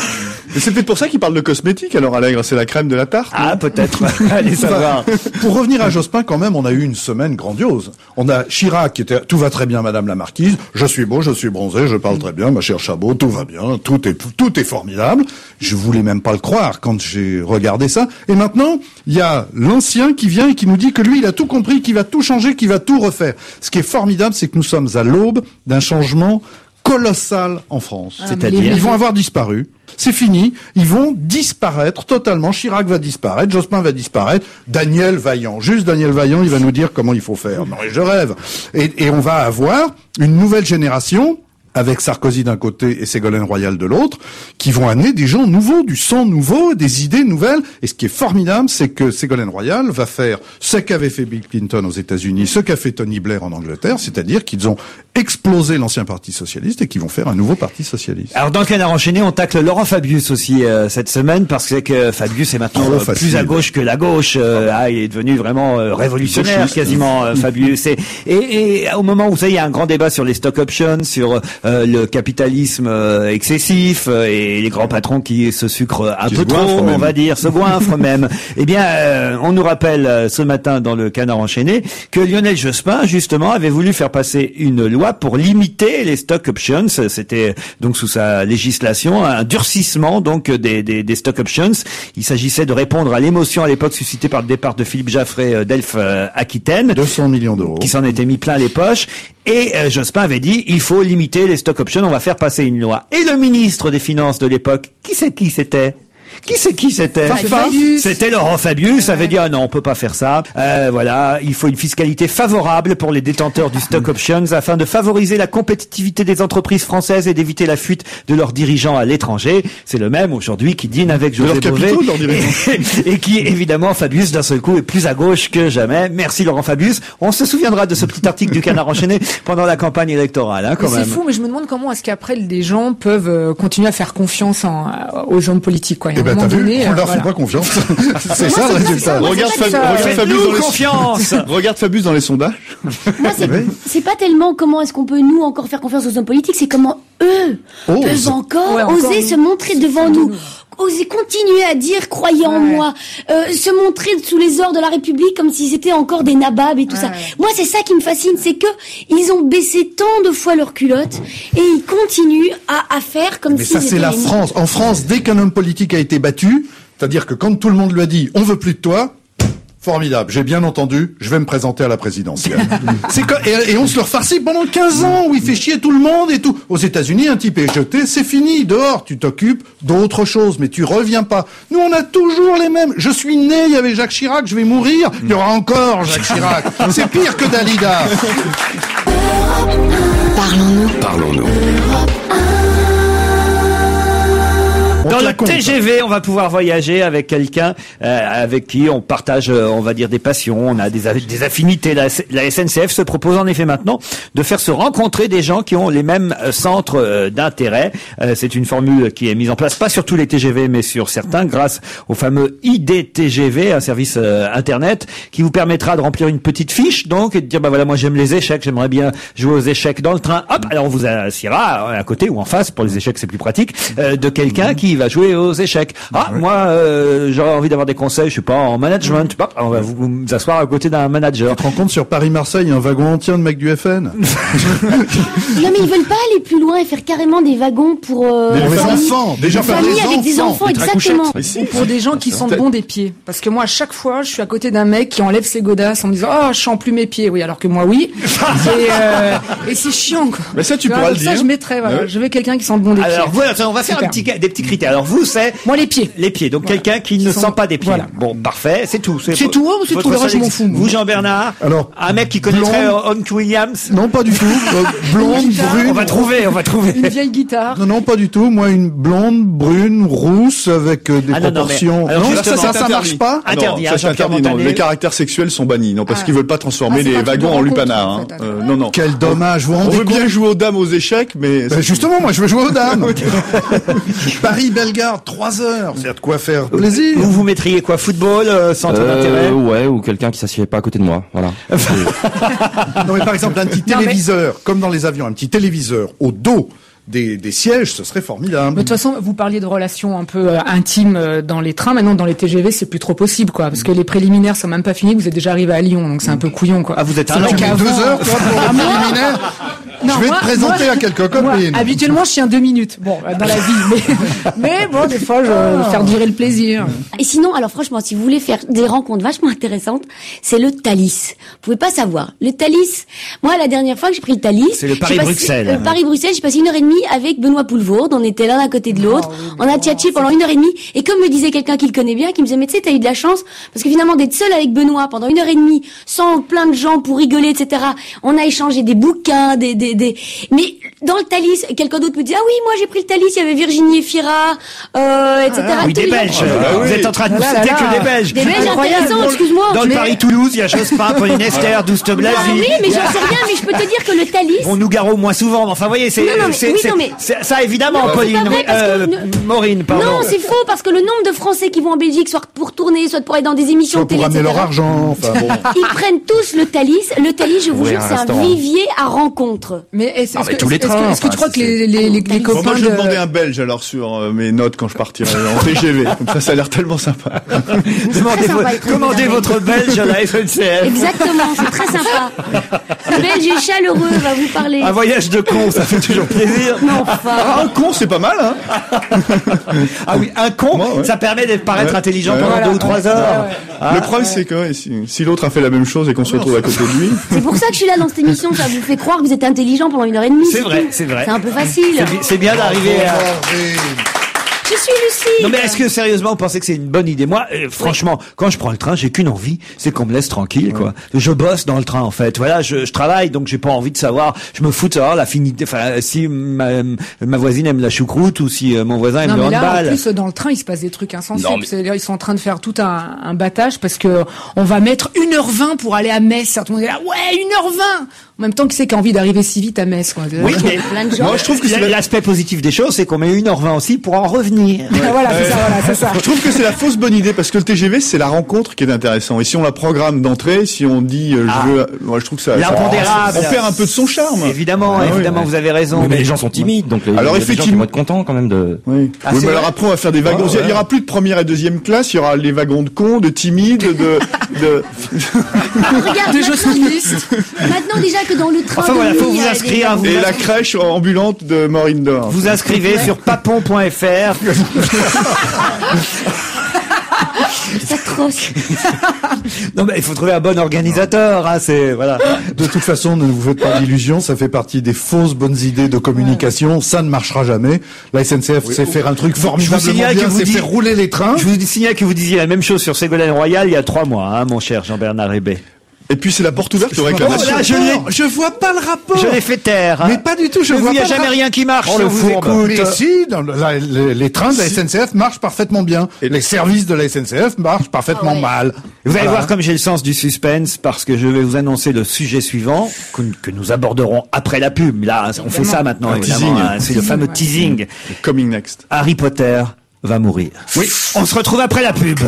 Mais c'est peut-être pour ça qu'il parle de cosmétique, alors Allègre, c'est la crème de la tarte. Ah, peut-être. Allez savoir. Pour revenir à Jospin, quand même, on a eu une semaine grandiose. On a Chirac qui était, tout va très bien, madame la marquise, je suis beau, je suis bronzé, je parle très bien, ma chère Chabot, tout va bien, tout est formidable. Je voulais même pas le croire quand j'ai regardé ça. Et maintenant, il y a l'ancien qui vient et qui nous dit que lui, il a tout compris, qu'il va tout changer, qu'il va tout refaire. Ce qui est formidable, c'est que nous sommes à l'aube d'un changement colossal en France. C'est-à-dire, ils vont avoir disparu. C'est fini. Ils vont disparaître totalement. Chirac va disparaître, Jospin va disparaître, Daniel Vaillant. Juste Daniel Vaillant, il va nous dire comment il faut faire. Non, je rêve. Et on va avoir une nouvelle génération, avec Sarkozy d'un côté et Ségolène Royal de l'autre, qui vont amener des gens nouveaux, du sang nouveau, des idées nouvelles. Et ce qui est formidable, c'est que Ségolène Royal va faire ce qu'avait fait Bill Clinton aux États-Unis, ce qu'a fait Tony Blair en Angleterre, c'est-à-dire qu'ils ont explosé l'ancien Parti socialiste et qu'ils vont faire un nouveau Parti socialiste. Alors dans le Canard enchaîné, on tacle Laurent Fabius aussi cette semaine, parce que Fabius est maintenant plus à gauche que la gauche. Il est devenu vraiment révolutionnaire, gauchiste, quasiment Fabius. Et au moment où vous savez, il y a un grand débat sur les stock options, sur le capitalisme excessif et les grands patrons qui se sucrent un peu trop, on va dire, se goinfrent même. Eh bien, on nous rappelle ce matin dans le Canard enchaîné que Lionel Jospin, justement, avait voulu faire passer une loi pour limiter les stock options. C'était donc sous sa législation un durcissement donc des stock options. Il s'agissait de répondre à l'émotion à l'époque suscitée par le départ de Philippe Jaffray d'Elf Aquitaine. 200 millions d'euros. Qui s'en était mis plein les poches. Et Jospin avait dit, il faut limiter les stock options, on va faire passer une loi. Et le ministre des Finances de l'époque, qui c'était C'était Laurent Fabius, avait dit, ah non, on peut pas faire ça. Voilà, il faut une fiscalité favorable pour les détenteurs du stock options afin de favoriser la compétitivité des entreprises françaises et d'éviter la fuite de leurs dirigeants à l'étranger. C'est le même aujourd'hui qui dîne avec José Bové et qui, évidemment, Fabius, d'un seul coup, est plus à gauche que jamais. Merci Laurent Fabius. On se souviendra de ce petit article du Canard enchaîné pendant la campagne électorale, quand même. C'est fou, mais je me demande comment est-ce qu'après les gens peuvent continuer à faire confiance aux hommes politiques, quoi. T'as vu, on leur fait pas confiance. C'est ça le résultat. Regarde Fabius dans les sondages. Moi, c'est pas tellement comment est-ce qu'on peut nous encore faire confiance aux hommes politiques, c'est comment eux peuvent encore oser se montrer devant nous. Oser continuer à dire croyez en moi, se montrer sous les ors de la République comme s'ils étaient encore des nababs et tout ça. Moi, c'est ça qui me fascine, c'est que ils ont baissé tant de fois leurs culottes et ils continuent à faire comme si. Mais ça, c'est la France. En France, dès qu'un homme politique a été battu, c'est-à-dire que quand tout le monde lui a dit on veut plus de toi. Formidable, j'ai bien entendu, je vais me présenter à la présidentielle. Et on se le refarcit pendant 15 ans, où il fait chier tout le monde et tout. Aux États-Unis, un type est jeté, c'est fini, dehors, tu t'occupes d'autre chose, mais tu reviens pas. Nous, on a toujours les mêmes. Je suis né, il y avait Jacques Chirac, je vais mourir, il y aura encore Jacques Chirac. C'est pire que Dalida. Parlons-nous. Dans le TGV, on va pouvoir voyager avec quelqu'un avec qui on partage, on va dire, des passions, on a des affinités. La SNCF se propose en effet maintenant de faire se rencontrer des gens qui ont les mêmes centres d'intérêt. C'est une formule qui est mise en place, pas sur tous les TGV, mais sur certains, grâce au fameux IDTGV, un service internet, qui vous permettra de remplir une petite fiche, donc, et de dire, bah voilà, moi j'aime les échecs, j'aimerais bien jouer aux échecs dans le train. Hop, alors on vous assiera à côté ou en face, pour les échecs c'est plus pratique, de quelqu'un qui va jouer aux échecs. Moi, j'aurais envie d'avoir des conseils, je sais pas, en management. On va vous asseoir à côté d'un manager. Tu te rends compte, sur Paris-Marseille, il y a un wagon entier de mecs du FN. Non, mais ils veulent pas aller plus loin et faire carrément des wagons pour les enfants. Déjà faire famille avec des enfants, exactement. Ou pour des gens qui sentent bon des pieds. Parce que moi, à chaque fois, je suis à côté d'un mec qui enlève ses godasses en me disant, oh, je sens plus mes pieds. Oui, alors que moi, oui. Et c'est chiant, quoi. Mais ça, tu pourras le dire. Ça, je mettrais, voilà. Je veux quelqu'un qui sente bon des pieds. Alors, voilà, on va faire des petits critères. Alors, vous, c'est... Moi, les pieds. Les pieds. Donc, quelqu'un qui ne sent pas des pieds. Voilà. Bon, parfait. C'est tout. C'est tout. Le reste, je m'en fous. Vous, Jean-Bernard? Alors. Un mec qui connaîtrait Hank Williams? Non, pas du tout. Blonde, brune. On va trouver. Une vieille guitare. Non, pas du tout. Moi, une blonde, brune, rousse, avec des proportions. Non, ça marche pas. Interdit. Ça, c'est interdit. Non, les caractères sexuels sont bannis. Non, parce qu'ils veulent pas transformer les wagons en lupanar. Non. Quel dommage. On veut bien jouer aux dames aux échecs, mais... Justement, moi, je veux jouer aux dames. Paris-Bellegarde, 3 heures. C'est de quoi faire plaisir. Vous mettriez quoi? Football, centre d'intérêt? Ouais, ou quelqu'un qui s'assied pas à côté de moi. Voilà. Non, mais par exemple, un petit téléviseur, comme dans les avions, un petit téléviseur au dos des sièges, ce serait formidable. De toute façon, vous parliez de relations un peu intimes dans les trains. Maintenant, dans les TGV, c'est plus trop possible, quoi. Parce que les préliminaires sont même pas finis. Vous êtes déjà arrivé à Lyon, donc c'est un peu couillon, quoi. Ah, vous êtes à 2 heures, quoi, pour les préliminaires. Je vais te présenter à quelques copines. Moi, habituellement, je tiens 2 minutes. Bon, dans la vie, mais bon, des fois, je vais faire durer le plaisir. Et sinon, alors franchement, si vous voulez faire des rencontres vachement intéressantes, c'est le Thalys. Vous pouvez pas savoir. Le Thalys, moi, la dernière fois que j'ai pris le Thalys... C'est le Paris-Bruxelles. Paris-Bruxelles, j'ai passé 1h30 avec Benoît Poulvourde. On était l'un à côté de l'autre. On a tchatché pendant 1h30. Et comme me disait quelqu'un qui le connaît bien, qui me disait, mais tu sais, t'as eu de la chance, parce que finalement, d'être seul avec Benoît pendant 1h30, sans plein de gens pour rigoler, etc. On a échangé des bouquins, mais dans le Thalys, quelqu'un d'autre me dit, ah oui, moi j'ai pris le Thalys, il y avait Virginie Efira, etc. Oui, des Belges. Vous êtes en train de nous citer que des Belges. Des Belges intéressants, excuse-moi. Dans le Paris-Toulouse, il y a Jospin, Pauline Esther, Douste Blazy. Ah oui, mais j'en sais rien, mais je peux te dire que le Thalys... Bon, Nougaro moins souvent, mais enfin, vous voyez, c'est ça évidemment, non, Pauline. Maureen, pardon. Non, c'est faux, parce que le nombre de Français qui vont en Belgique, soit pour tourner, soit pour aller dans des émissions de télé, pour amener etc. leur argent, enfin bon. Ils prennent tous le Thalys. Le Thalys, je vous jure, c'est un vivier à rencontres. Mais est-ce que tu crois que Moi, les copains je vais demander un Belge alors sur mes notes quand je partirai en TGV. Comme ça a l'air tellement sympa. Commandez votre Belge à la SNCF. Exactement, c'est très sympa. Le Belge est chaleureux, va vous parler. Un voyage de con, ça fait toujours plaisir. Non, enfin. Un con, c'est pas mal, hein. Ah oui, un con, ça permet de paraître intelligent pendant 2 ou 3 heures. Le problème, c'est que si l'autre a fait la même chose et qu'on se retrouve à côté de lui. C'est pour ça que je suis là dans cette émission, ça vous fait croire que vous êtes intelligent pendant 1h30. C'est vrai, c'est vrai. C'est un peu facile. C'est bien d'arriver à... Je suis lucide. Non mais est-ce que sérieusement vous pensez que c'est une bonne idée? Moi, franchement, quand je prends le train, j'ai qu'une envie, c'est qu'on me laisse tranquille, quoi. Je bosse dans le train en fait. Voilà, je travaille, donc j'ai pas envie de savoir. Je me fous de savoir l'affinité. Enfin, si ma voisine aime la choucroute ou si mon voisin aime le handball. Là, en plus, dans le train, il se passe des trucs insensibles. C'est-à-dire, ils sont en train de faire tout un battage parce que on va mettre 1h20 pour aller à Metz. Tout le monde est là, ouais, 1h20. En même temps, qui c'est qui a envie d'arriver si vite à Metz, quoi. Oui, mais plein de gens. Moi, je trouve que l'aspect positif des choses, c'est qu'on met 1h20 aussi pour en revenir. Voilà, c'est ça. Je trouve que c'est la fausse bonne idée parce que le TGV, c'est la rencontre qui est intéressant. Et si on la programme d'entrée, si on dit moi je trouve que ça l'impondérable, on perd un peu de son charme. Évidemment, vous avez raison. Oui, mais les gens sont timides, donc alors effectivement, ils vont être contents quand même de. Oui. Mais alors après on va faire des wagons. Il y aura plus de première et deuxième classe. Il y aura les wagons de cons, de timides, Regarde, maintenant déjà que dans le train. Enfin voilà, faut vous inscrire. Et la crèche ambulante de Maureen Dor. Vous inscrivez sur papon.fr. C'est atroce. Non mais il faut trouver un bon organisateur, hein, c'est voilà. De toute façon, ne vous faites pas d'illusions, ça fait partie des fausses bonnes idées de communication, ça ne marchera jamais. La SNCF sait faire un truc formidablement bien, c'est faire rouler les trains. Je vous signale que vous disiez la même chose sur Ségolène Royal il y a 3 mois, hein, mon cher Jean-Bernard Hébé. Et puis c'est la porte ouverte aux réclamations. Je vois pas le rapport. Je l'ai fait taire. Hein. Mais pas du tout. Il n'y a jamais rien qui marche. Le fourbe. Mais si, les trains de la SNCF marchent parfaitement bien. Et les services de la SNCF marchent parfaitement mal. Vous allez voir comme j'ai le sens du suspense parce que je vais vous annoncer le sujet suivant que nous aborderons après la pub. Là, on fait ça maintenant, évidemment. Hein, c'est le fameux teasing. Coming next. Harry Potter va mourir. Oui. On se retrouve après la pub.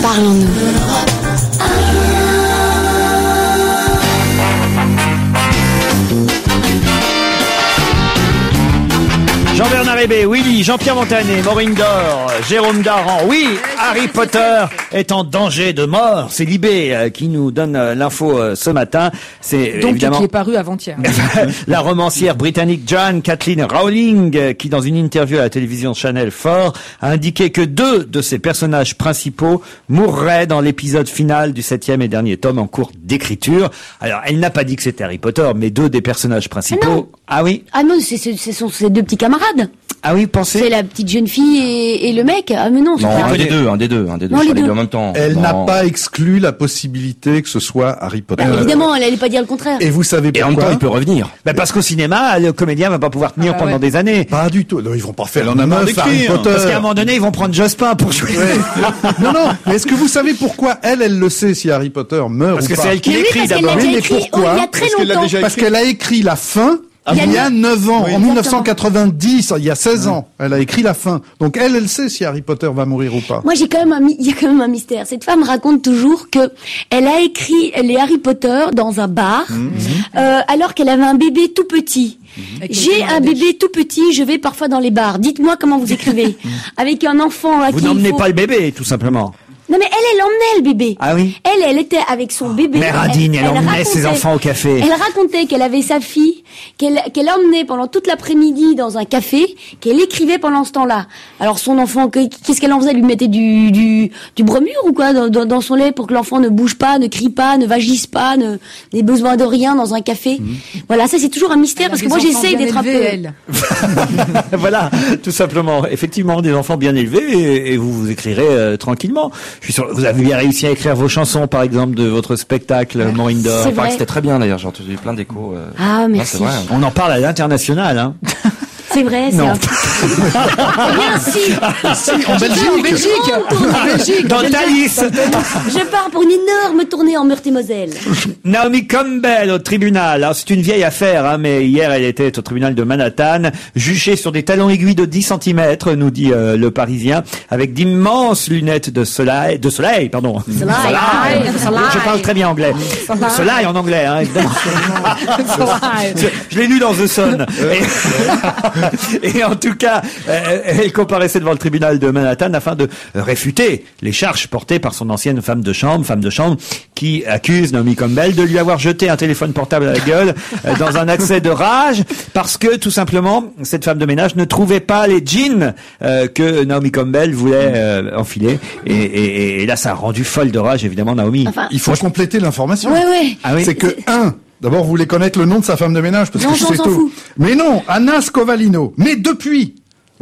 Parlons-nous. Jean-Bernard Hébé, Willy, Jean-Pierre Montanet, Maureen Dor, Jérôme Daran. Oui, Harry Potter est en danger de mort. C'est Libé qui nous donne l'info ce matin. C'est donc évidemment qui est paru avant-hier. La romancière britannique Joanne Kathleen Rowling, qui dans une interview à la télévision Channel 4 a indiqué que 2 de ses personnages principaux mourraient dans l'épisode final du 7e et dernier tome en cours d'écriture. Alors, elle n'a pas dit que c'était Harry Potter, mais 2 des personnages principaux. Ah oui. Ah non, ce sont ces 2 petits camarades. Ah oui, pensez. C'est la petite jeune fille et le mec. Ah mais non, c'est un des deux. Non, les deux en même temps. Elle n'a pas exclu la possibilité que ce soit Harry Potter. Bah, évidemment, elle allait pas dire le contraire. Et vous savez pourquoi? Et en même temps, il peut revenir. Bah parce qu'au cinéma, le comédien va pas pouvoir tenir pendant des années. Pas du tout. Non, ils vont pas faire Harry Potter. Parce qu'à un moment donné, ils vont prendre Jospin pour jouer. Ouais. Non. Mais est-ce que vous savez pourquoi elle le sait si Harry Potter meurt ou pas? Parce que c'est elle qui l'écrit d'abord. Mais pourquoi? Il y a très longtemps. Parce qu'elle a écrit la fin Il y a 9 ans, Oui. en 1990, il y a 16 ans, elle a écrit la fin. Donc elle sait si Harry Potter va mourir ou pas. Moi, il y a quand même un mystère. Cette femme raconte toujours que elle a écrit les Harry Potter dans un bar, alors qu'elle avait un bébé tout petit. J'ai un bébé tout petit, je vais parfois dans les bars. Dites-moi comment vous écrivez. Avec un enfant à Vous qui n'emmenez pas le bébé, tout simplement. Non mais elle emmenait le bébé. Ah oui. Elle était avec son bébé. Mère indigne, elle emmenait racontait- ses enfants au café. Elle racontait qu'elle avait sa fille, qu'elle emmenait pendant toute l'après-midi dans un café, qu'elle écrivait pendant ce temps-là. Alors son enfant, qu'est-ce qu'elle en faisait? Elle lui mettait du bromure ou quoi dans son lait pour que l'enfant ne bouge pas, ne crie pas, ne vagisse pas, n'ait besoin de rien dans un café. Voilà, ça c'est toujours un mystère parce que moi j'essaye d'être un peu... elle. Voilà, tout simplement. Effectivement, des enfants bien élevés et vous écrirez tranquillement. Je suis sûr, vous avez bien réussi à écrire vos chansons, par exemple, de votre spectacle, Maureen Dor. C'est Il paraît vrai. que c'était très bien d'ailleurs, j'ai entendu plein d'échos. Ah, non, merci. c'est vrai. On en parle à l'international, hein. C'est vrai, c'est Non. un... Eh bien, si. En Belgique. En Belgique. Dans Thalys. Je pars pour une énorme tournée en Meurthe-et-Moselle. Naomi Campbell au tribunal. Alors, c'est une vieille affaire, hein, mais hier, elle était au tribunal de Manhattan, jugée sur des talons aiguilles de 10 cm, nous dit le Parisien, avec d'immenses lunettes de soleil, pardon. Soleil. Je parle très bien anglais. Soleil en anglais, hein, évidemment. Je l'ai lu dans The Sun. Et en tout cas, elle comparaissait devant le tribunal de Manhattan afin de réfuter les charges portées par son ancienne femme de chambre, qui accuse Naomi Campbell de lui avoir jeté un téléphone portable à la gueule dans un accès de rage parce que tout simplement cette femme de ménage ne trouvait pas les jeans que Naomi Campbell voulait enfiler et là ça a rendu folle de rage évidemment Naomi. Enfin, Il faut compléter l'information. ouais. Ah oui. C'est que, d'abord, vous voulez connaître le nom de sa femme de ménage, parce Non, que je on sais s'en tout. fout. Mais non, Anna Scovalino. Mais depuis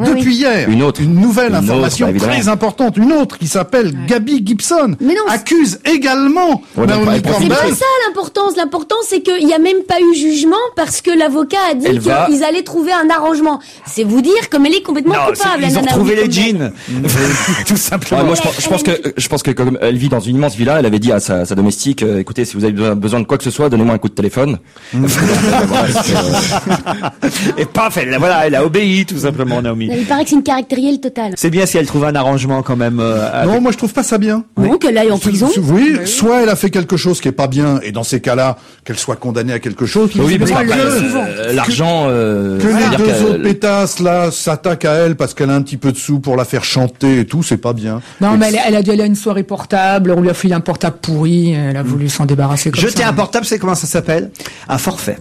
hier, Une autre. nouvelle Une autre, information bah, évidemment. très importante, une autre qui s'appelle Gabby Gibson, Mais non, accuse également Ouais, Naomi mais pas- c'est Campbell. pas ça l'importance. L'importance, c'est qu'il n'y a même pas eu jugement parce que l'avocat a dit Elle va- qu'ils allaient trouver un arrangement. C'est vous dire comme elle est complètement Non, coupable. ils ont Naomi trouvé les Campbell. jeans. Tout simplement. Ouais, moi, je pense que comme elle vit dans une immense villa, elle avait dit à sa domestique, écoutez, si vous avez besoin de quoi que ce soit, donnez-moi un coup de téléphone. Voilà, Et paf, elle a obéi tout simplement Naomi. Il paraît que c'est une caractérielle totale. C'est bien si elle trouve un arrangement quand même. Non, moi je trouve pas ça bien. Bon, qu'elle aille en prison. Oui, soit elle a fait quelque chose qui est pas bien, et dans ces cas-là, qu'elle soit condamnée à quelque chose. oui, mais pas l'argent, que c'est-à-dire les deux qu'elle- autres pétasses là s'attaquent à elle parce qu'elle a un petit peu de sous pour la faire chanter et tout, c'est pas bien. Non, mais elle a dû aller à une soirée portable, on lui a filé un portable pourri, elle a voulu s'en débarrasser comme Jeter ça. un portable, c'est comment ça s'appelle? Un forfait.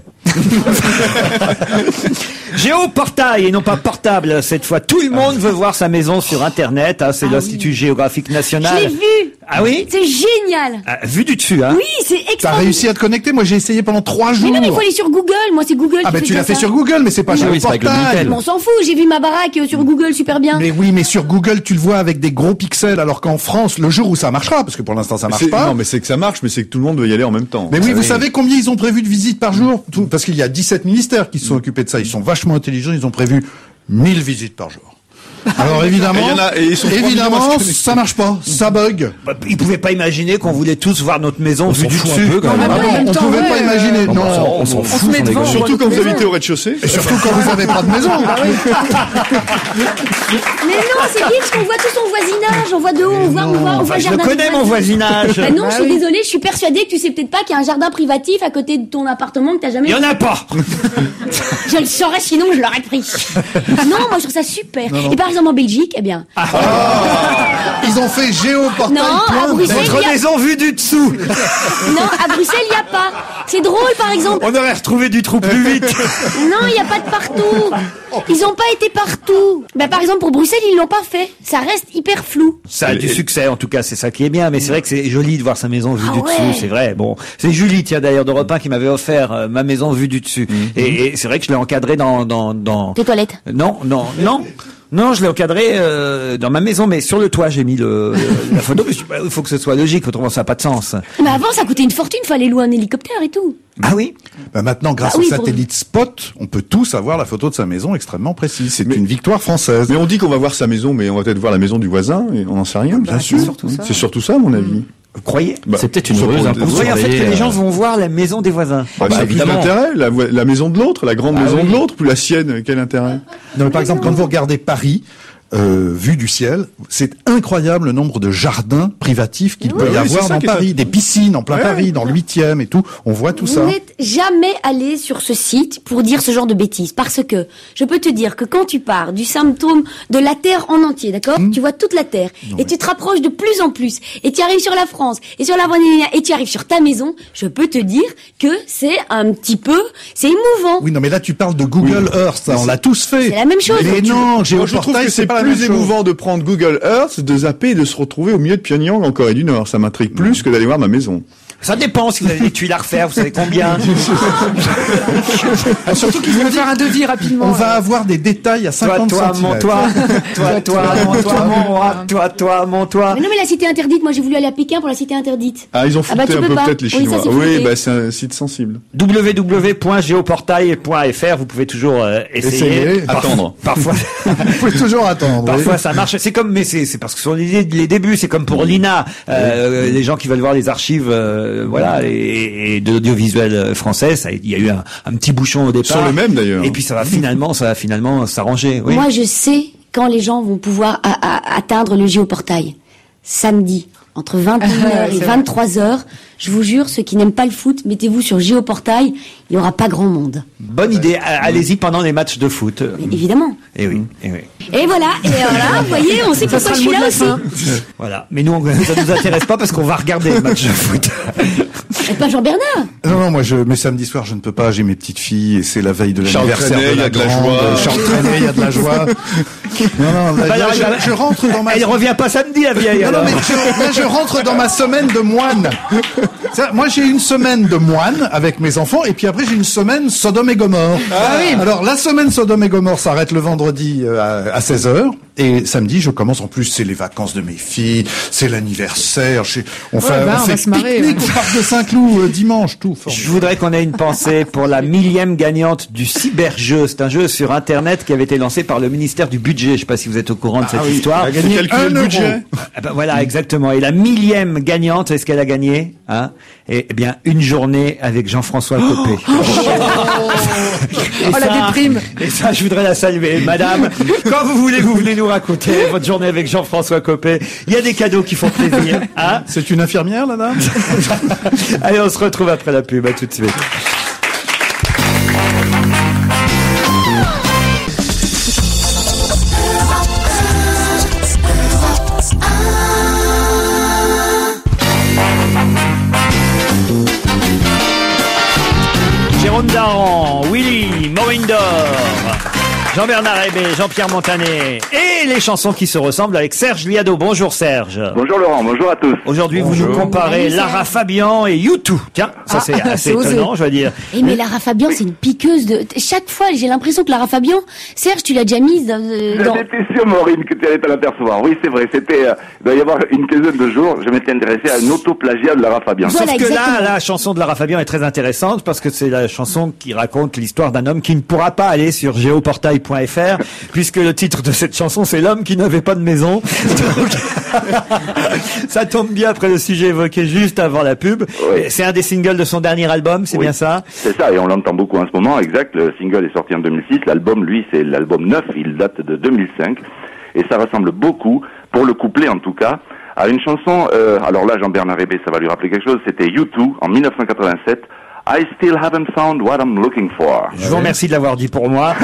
Géoportail et non pas portable cette fois. Tout le monde veut voir sa maison sur Internet. Hein, c'est l'Institut géographique national. Je l'ai vu. Ah oui? C'est génial. Ah, vu du dessus, hein? Oui, c'est T'as extraordinaire. réussi à te connecter? Moi j'ai essayé pendant 3 jours. Mais non, mais il faut aller sur Google. Moi, c'est Google. Ah qui ben fait tu que l'as fait ça. sur Google, mais c'est pas Oui, sur oui, c'est avec le portail. Minitel. Mais on s'en fout. J'ai vu ma baraque sur Google super bien. Mais oui, mais sur Google, tu le vois avec des gros pixels, alors qu'en France, le jour où ça marchera, parce que pour l'instant ça marche pas. Non, mais c'est que ça marche, mais c'est que tout le monde veut y aller en même temps. Mais oui, Ah vous savez combien ils ont prévu de visites par jour? Parce qu'il y a 17 ministères qui se sont occupés de ça. Ils sont vachement intelligents, ils ont prévu 1000 visites par jour. Alors évidemment, Et il y en a- et ils sont 3 millions à se évidemment, connecter. ça marche pas, ça bug. Bah, ils pouvaient pas imaginer qu'on voulait tous voir notre maison vue s'en du fout un dessus. peu, quand même. Ah en non, même on temps, pouvait pas ouais, imaginer. Non, Non, on s'en fout. se met on est devant. gauche. Surtout quand vous maison. habitez au rez-de-chaussée. Et surtout quand vous avez pas de maison. Mais non, c'est bien parce qu'on voit tout son voisinage. On voit de haut, on voit Enfin, le je le jardin. connais, du mon voisin. voisinage. Bah non, Bah je suis oui. désolée, je suis persuadée que tu sais peut-être pas qu'il y a un jardin privatif à côté de ton appartement que t'as jamais Il y en vu. a pas. Je le saurais, sinon je l'aurais pris. Non, moi je trouve ça super. Et par exemple en Belgique, eh bien, Ils ont fait géoportail. Non, à Bruxelles, Votre il y a- maison vue du dessous. non, à Bruxelles il y a pas. C'est drôle par exemple. On aurait retrouvé du trou plus vite. Non, il y a pas de partout. Ils ont pas été partout. Bah par exemple pour Bruxelles, ils l'ont pas fait. Ça reste hyper flou. Ça a du succès, en tout cas, c'est ça qui est bien. Mais c'est vrai que c'est joli de voir sa maison vue Ah du ouais. dessus, c'est vrai. Bon, c'est Julie, tiens d'ailleurs, d'Europe 1 qui m'avait offert ma maison vue du dessus. Et c'est vrai que je l'ai encadré dans. Tes toilettes. Non, je l'ai encadré dans ma maison, mais sur le toit, j'ai mis la photo. Je me suis dit, bah, il faut que ce soit logique, autrement ça n'a pas de sens. Mais avant ça coûtait une fortune, fallait louer un hélicoptère et tout. Ah oui. Bah maintenant, grâce Bah oui, au pour- satellite Spot, on peut tous avoir la photo de sa maison extrêmement précise. C'est une victoire française. Mais on dit qu'on va voir sa maison, mais on va peut-être voir la maison du voisin, et on n'en sait rien. Bien sûr. C'est surtout ça, à mon avis. Vous croyez? C'est peut-être une ruse, Vous voyez en fait que les gens vont voir la maison des voisins. Ça a plus d'intérêt, la maison de l'autre, la grande maison de l'autre, plus la sienne, quel intérêt? Non, mais par exemple, quand vous regardez Paris, vue du ciel, c'est incroyable le nombre de jardins privatifs qu'il peut y avoir dans Paris, des piscines en plein Paris, dans le 8e et tout. On voit tout ça. Vous n'êtes jamais allé sur ce site pour dire ce genre de bêtises, parce que je peux te dire que quand tu pars du symptôme de la Terre en entier, d'accord, tu vois toute la Terre, et tu te rapproches de plus en plus, et tu arrives sur la France, et sur la et tu arrives sur ta maison, je peux te dire que c'est un petit peu, c'est émouvant. Oui, non, mais là tu parles de Google Earth, ça, on l'a tous fait. C'est la même chose. Mais non, je trouve que c'est plus émouvant de prendre Google Earth, de zapper et de se retrouver au milieu de Pyongyang en Corée du Nord. Ça m'intrigue plus que d'aller voir ma maison. Ça dépend si vous avez des tuiles à refaire, vous savez combien. Surtout qu'il faut faire un devis rapidement. On va avoir des détails à 50 centimètres. Toi, mon toit. Mais non, mais la cité interdite, moi j'ai voulu aller à Pékin pour la cité interdite. Ah, ils ont fouté un peu peut-être les Chinois. Oui, c'est un site sensible. www.geoportail.fr, vous pouvez toujours essayer. Attendre. Parfois. Vous pouvez toujours attendre. Parfois ça marche. C'est comme, mais c'est parce que ce sont les débuts. C'est comme pour l'INA, les gens qui veulent voir les archives, voilà, et de l'audiovisuel français. Il y a eu un petit bouchon au départ. Sur le même d'ailleurs. Et puis ça va finalement s'arranger. Oui. Moi je sais quand les gens vont pouvoir atteindre le géoportail. Samedi. Entre 21h et 23h, je vous jure, ceux qui n'aiment pas le foot, mettez-vous sur Géoportail, il n'y aura pas grand monde. Bonne idée, allez-y pendant les matchs de foot. Mais évidemment. Et oui. Et voilà, vous voyez, on sait pourquoi je suis là aussi. Voilà, mais nous, ça nous intéresse pas parce qu'on va regarder les matchs de foot. Et pas Jean-Bernard. Non, moi, mais samedi soir, je ne peux pas, j'ai mes petites filles et c'est la veille de l'anniversaire de la grande. Charles Trenet, il y a de la joie. Non, je rentre dans ma... Elle revient pas samedi, la vieille. Non, mais je rentre dans ma semaine de moine. Moi, j'ai une semaine de moine avec mes enfants, et puis après, j'ai une semaine Sodome et Gomorre. Ah oui. Alors, la semaine Sodome et Gomorre s'arrête le vendredi à 16h, et samedi, je commence. En plus, c'est les vacances de mes filles, c'est l'anniversaire. On fait pique-nique au parc de Saint-Cloud dimanche, tout. Je voudrais qu'on ait une pensée pour la 1000e gagnante du cyberjeu. C'est un jeu sur Internet qui avait été lancé par le ministère du Budget. Je ne sais pas si vous êtes au courant de cette histoire. Elle a gagné calculer le budget. Voilà, exactement. Et la 1000e gagnante, est-ce qu'elle a gagné, hein? Eh bien, une journée avec Jean-François Copé. La déprime. Et ça, je voudrais la saluer. Madame, quand vous voulez, vous venez nous raconter votre journée avec Jean-François Copé. Il y a des cadeaux qui font plaisir. Hein? C'est une infirmière, la dame? Allez, on se retrouve après la pub. À tout de suite. Jérôme Daran, Willy, Morinder, Jean-Bernard Hébé, Jean-Pierre Montanet et les chansons qui se ressemblent avec Serge Liado. Bonjour Serge. Bonjour Laurent, bonjour à tous. Aujourd'hui, vous nous comparez Lara Fabian et U2. Tiens, ça c'est assez étonnant, je veux dire. Mais Lara Fabian, c'est une piqueuse de... Chaque fois, j'ai l'impression que Lara Fabian... Serge, tu l'as déjà mise dans... J'étais sûr, Maureen, que tu allais t'en apercevoir. Oui, c'est vrai, c'était... il doit y avoir une quinzaine de jours, je m'étais intéressé à un autoplagiat de Lara Fabian. Voilà, sauf que exactement. là, la chanson de Lara Fabian est très intéressante parce que c'est la chanson qui raconte l'histoire d'un homme qui ne pourra pas aller sur geoportail.fr puisque le titre de cette chanson, c'est l'homme qui n'avait pas de maison. Donc, ça tombe bien après le sujet évoqué juste avant la pub. Oui. C'est un des singles de son dernier album, c'est bien ça? C'est ça, et on l'entend beaucoup en ce moment, exact. Le single est sorti en 2006, l'album, lui, c'est l'album 9, il date de 2005, et ça ressemble beaucoup, pour le couplet en tout cas, à une chanson, alors là, Jean-Bernard Hébé, ça va lui rappeler quelque chose, c'était U2, en 1987, I still haven't found what I'm looking for. Je vous remercie de l'avoir dit pour moi.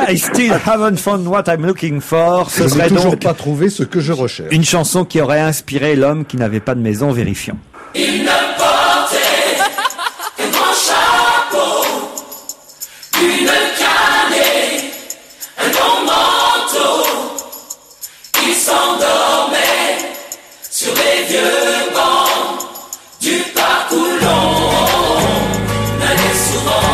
I still haven't found what I'm looking for. Ce serait toujours donc pas trouvé ce que je recherche. une chanson qui aurait inspiré l'homme qui n'avait pas de maison, vérifiant. Il ne portait qu'un grand chapeau, une canne, un bon manteau. Il s'endormait sur les vieux bancs du parc où l'on allait souvent.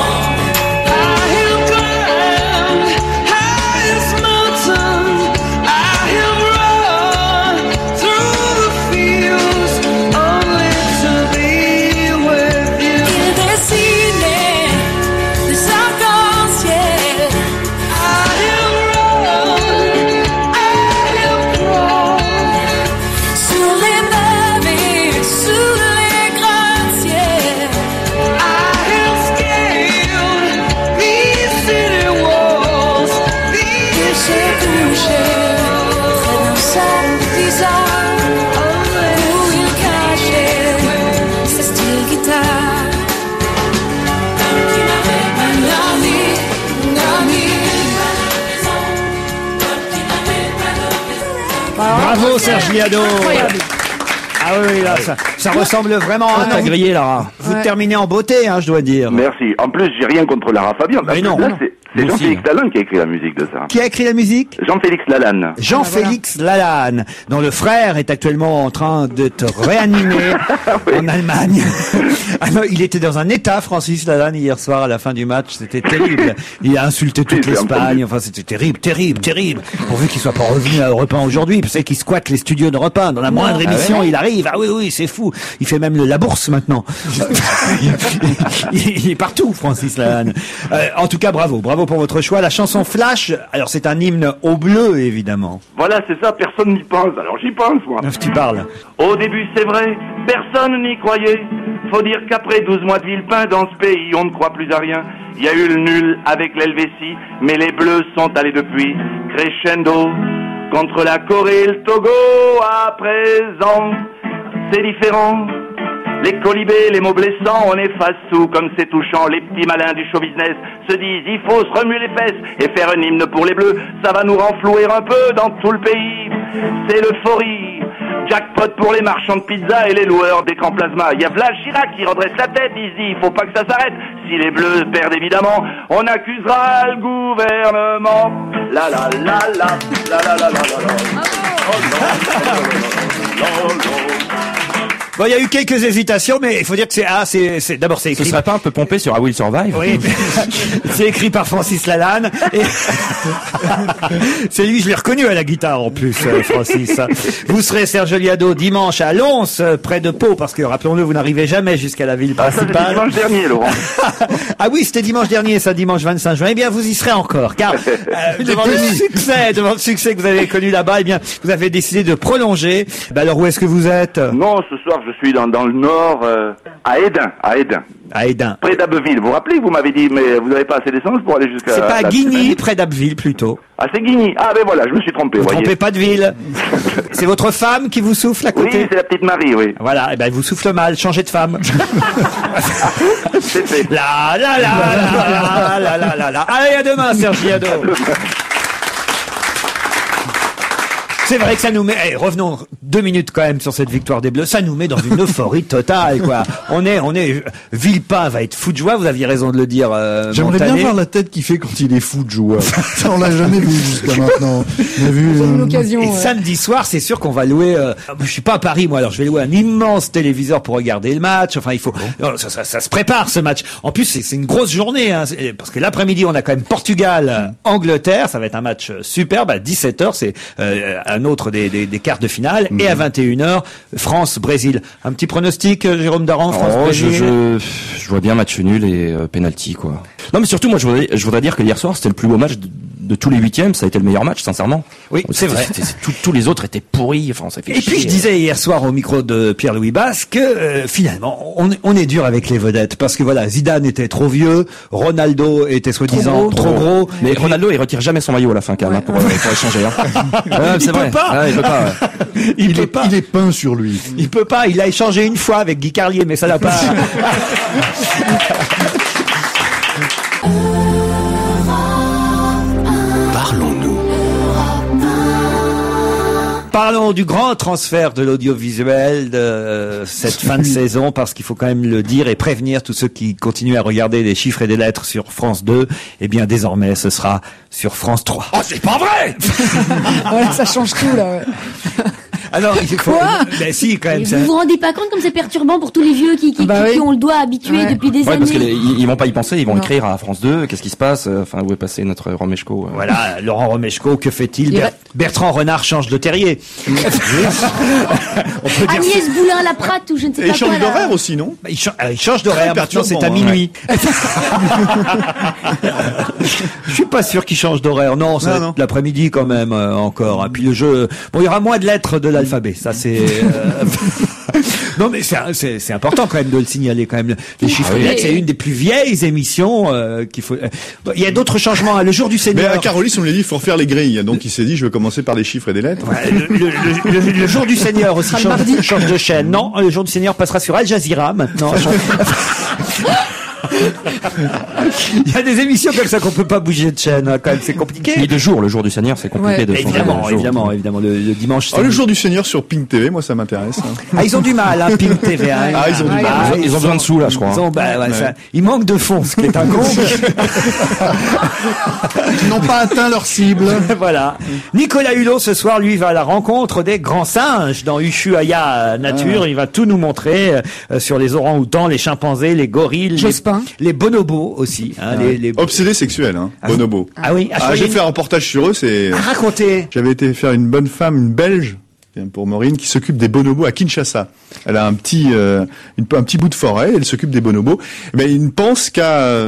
Sur les meubles Bravo Serge Liado. Incroyable. Ah oui, là, ça ressemble vraiment à un T'as an. grillé, Lara. Vous terminez en beauté, hein, je dois dire. Merci. En plus, j'ai rien contre Lara Fabian. Mais non. Là, c'est Nous Jean-Félix aussi. Lalanne qui a écrit la musique de ça. Qui a écrit la musique? Jean-Félix Lalanne. Jean-Félix Lalanne, dont le frère est actuellement en train d'être réanimé en Allemagne. Alors, il était dans un état, Francis Lalanne, hier soir à la fin du match. C'était terrible. Il a insulté toute j'ai l'Espagne. entendu. Enfin, c'était terrible, terrible, terrible. Pourvu qu'il soit pas revenu à Europe 1 aujourd'hui. Vous savez qu'il squatte les studios d'Europe 1. Dans la moindre émission, il arrive. Ah oui, oui, c'est fou. Il fait même la bourse maintenant. Il est partout, Francis Lalanne. En tout cas, bravo. Bravo pour votre choix. La chanson Flash, alors c'est un hymne au bleu, évidemment. Voilà, c'est ça, personne n'y pense. Alors j'y pense, moi. Tu parles. Au début, c'est vrai, personne n'y croyait. Faut dire qu'après 12 mois de villepin dans ce pays, on ne croit plus à rien. Il y a eu le nul avec l'Helvétie, mais les Bleus sont allés depuis crescendo contre la Corée et le Togo. À présent, c'est différent. Les colibés, les mots blessants, on est face sous comme c'est touchant. Les petits malins du show business se disent il faut se remuer les fesses et faire un hymne pour les Bleus. Ça va nous renflouer un peu dans tout le pays. C'est l'euphorie. Jackpot pour les marchands de pizza et les loueurs d'écran plasma. Il y a Vlad Chirac qui redresse la tête, il se dit il faut pas que ça s'arrête. Si les Bleus perdent évidemment, on accusera le gouvernement. La la la la la la la la la la. Oh non, non, non. Bon, il y a eu quelques hésitations, mais il faut dire que c'est d'abord c'est Ce écrit. serait pas un peu pompé sur I Will Survive? Oui, c'est écrit par Francis Lalanne. Et c'est lui, je l'ai reconnu à la guitare en plus, Francis. Vous serez Serge Liado dimanche à Lons, près de Pau, parce que rappelons-le, vous n'arrivez jamais jusqu'à la ville Ah, ça c'était principale. dimanche dernier, Laurent. Ah oui, c'était dimanche dernier, ça, dimanche 25 juin. Eh bien, vous y serez encore, car devant le succès que vous avez connu là-bas, eh bien, vous avez décidé de prolonger. Ben alors, où est-ce que vous êtes? Non, ce soir, je suis dans le nord, à Édin. À Édin. Près d'Abbeville. Vous vous rappelez, vous m'avez dit, mais vous n'avez pas assez d'essence pour aller jusqu'à... C'est pas à la- Guigny, près d'Abbeville, plutôt. Ah, c'est Guigny. Ah, ben voilà, je me suis trompé, Vous voyez. trompez pas de ville. C'est votre femme qui vous souffle à Oui, côté? c'est la petite Marie, oui. Voilà, et ben, elle vous souffle mal, changez de femme. C'est fait. La la la la la la la la. Allez, à demain, Serge Liado. C'est vrai que ça nous met, revenons 2 minutes quand même sur cette victoire des Bleus, ça nous met dans une euphorie totale, quoi. On est, Villepin va être fou de joie, vous aviez raison de le dire, J'aimerais bien Montané. voir la tête qu'il fait quand il est fou de joie. Ça, on l'a jamais vu jusqu'à maintenant. On a vu, C'est une occasion. Et ouais. samedi soir, c'est sûr qu'on va louer. Je suis pas à Paris, moi, alors je vais louer un immense téléviseur pour regarder le match. Enfin, il faut. Ça se prépare ce match. En plus, c'est une grosse journée, hein, parce que l'après-midi, on a quand même Portugal, Angleterre. Ça va être un match superbe. À 17h, c'est un autre des quarts de finale. Et à 21h, France Brésil. Un petit pronostic, Jérôme Daran, France Oh, Brésil. je vois bien match nul et penalty, quoi. Non, mais surtout, moi, je voudrais dire que hier soir, c'était le plus beau match de tous les huitièmes. Ça a été le meilleur match, sincèrement. Oui, c'est vrai. Tous les autres étaient pourris. Enfin, ça fait Et chier. puis je disais hier soir au micro de Pierre-Louis Basse que finalement on est dur avec les vedettes parce que voilà, Zidane était trop vieux, Ronaldo était soi-disant trop gros. Mais Et puis- Ronaldo, il retire jamais son maillot à la fin, quand même, hein, pour échanger. Hein. Ouais, c'est Il peut vrai. pas. Ouais, il peut pas. Ouais. il peut pas. il est peint sur lui. Il peut pas. Il a échangé une fois avec Guy Carlier, mais ça l'a pas. Parlons-nous. Parlons du grand transfert de l'audiovisuel de cette fin de saison, parce qu'il faut quand même le dire et prévenir tous ceux qui continuent à regarder des chiffres et des lettres sur France 2. Eh bien, désormais, ce sera sur France 3. Oh, c'est pas vrai! Voilà, ça change tout, là. Ouais. Alors, il faut. Ben si, quand même. Et ça- vous vous rendez pas compte comme c'est perturbant pour tous les vieux qui Bah oui. ont le doigt habitué Ouais. depuis des Ouais, années. parce qu'ils vont pas y penser, ils vont Non. écrire à France 2, qu'est-ce qui se passe, enfin, où est passé notre Romeshko. Voilà, Laurent Romeshko, que fait-il? Il va- Bertrand Renard change de terrier. On peut dire Agnès Boulin-Laprate ou je ne sais Et pas il change quoi. là. d'horaire aussi, non? il change d'horaire, Très maintenant c'est à perturbant, minuit. Je suis pas sûr qu'il change d'horaire. Non, ça va Non, être l'après-midi quand même encore. Et puis le jeu, bon, il y aura moins de lettres de l'alphabet. Ça c'est. Non mais c'est important quand même de le signaler quand même. Les chiffres oui. et lettres, c'est une des plus vieilles émissions qu'il faut. Bon, il y a d'autres changements. Hein. Le jour du Mais Seigneur. à Carolis, on lui a dit, il faut refaire les grilles. Donc il s'est dit, je vais commencer par des chiffres et des lettres. Ouais, le jour du Seigneur aussi change de chaîne. Non, le jour du Seigneur passera sur Al Jazeera maintenant. Il y a des émissions comme ça qu'on peut pas bouger de chaîne, hein, quand même, c'est compliqué. Et de jour, le jour du Seigneur, c'est compliqué Ouais. de changer. Évidemment, le dimanche. Le jour du Seigneur sur Pink TV, moi ça m'intéresse. Ah, ils ont du mal, hein, Pink TV. Hein. Ah, ils ont du mal. Ils ont besoin de sous, là, je crois. Il manque de fonds, ce qui est un comble. Ils n'ont pas atteint leur cible. Voilà. Nicolas Hulot, ce soir, lui, va à la rencontre des grands singes dans Ushuaïa Nature. Il va tout nous montrer sur les orang-outans, les chimpanzés, les gorilles, les bonobos aussi. Hein, les... Obsédés sexuels, hein, bonobo. Ah oui. J'ai fait un reportage sur eux, c'est... Racontez. J'avais été faire une bonne femme, une Belge, pour Maureen, qui s'occupe des bonobos à Kinshasa. Elle a un petit bout de forêt, elle s'occupe des bonobos. Mais ils ne pensent qu'à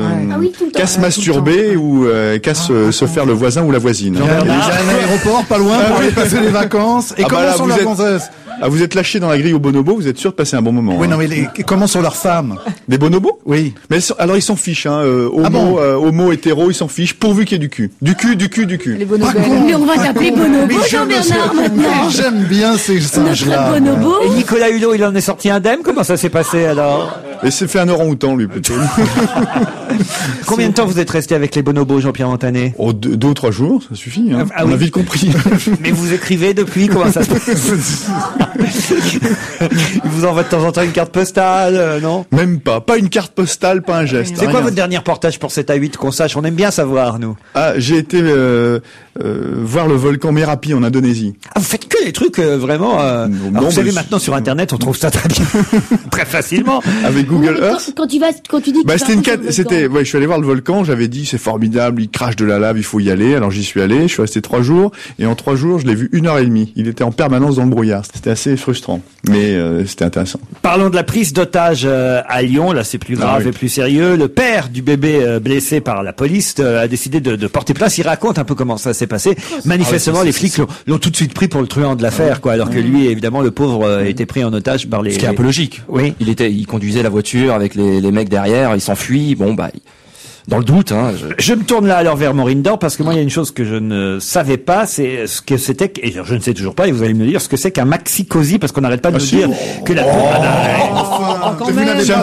se masturber ou qu'à se faire le voisin ou la voisine. Il y a un aéroport pas loin pour aller passer les vacances. Et comment sont leurs gonzesses? Vous êtes lâché dans la grille aux bonobos, vous êtes sûr de passer un bon moment. Oui, non, mais comment sont leurs femmes? Des bonobos? Oui. Mais alors ils s'en fichent, hein. Homo, hétéro, ils s'en fichent, pourvu qu'il y ait du cul. Du cul. Les bonobos. Mais on va t'appeler bonobo, Jean-Bernard, maintenant. J'aime bien ces singes-là. Notre bonobo. Et Nicolas Hulot, il en est sorti indemne. Comment ça s'est passé alors? Et c'est fait un orang-outan, lui, plutôt. Combien de temps vous êtes resté avec les bonobos, Jean-Pierre Montanet? Oh, 2 ou 3 jours, ça suffit. Hein. On a vite compris. Mais vous écrivez depuis? Comment ça se passe? Il vous envoie de temps en temps une carte postale, non? Même pas. Pas une carte postale, pas un geste. C'est quoi votre dernier reportage pour 7 à 8 qu'on sache? On aime bien savoir, nous. Ah, j'ai été voir le volcan Merapi en Indonésie. Ah, vous faites que les trucs vraiment... vous savez, maintenant sur Internet, on trouve ça très bien. Très facilement. Avec Google Earth. Quand tu dis que je suis allé voir le volcan, j'avais dit c'est formidable, il crache de la lave, il faut y aller. Alors j'y suis allé, je suis resté 3 jours et en 3 jours, je l'ai vu 1h30. Il était en permanence dans le brouillard. C'était assez frustrant, mais c'était intéressant. Parlons de la prise d'otage à Lyon, là c'est plus grave et plus sérieux. Le père du bébé blessé par la police a décidé de porter plainte. Il raconte un peu comment ça s'est passé. Manifestement, les flics l'ont tout de suite pris pour le truand de l'affaire, quoi. Alors que lui, évidemment, le pauvre a été pris en otage par les... Ce qui est un peu logique. Oui. Il conduisait la voiture avec les mecs derrière, il s'enfuit. Bon, dans le doute, hein. Je me tourne là alors vers Maureen Dor parce que moi il y a une chose que je ne savais pas, c'est ce que c'était, et je ne sais toujours pas, et vous allez me dire ce que c'est qu'un maxi-cosy, parce qu'on n'arrête pas de nous dire que la... C'est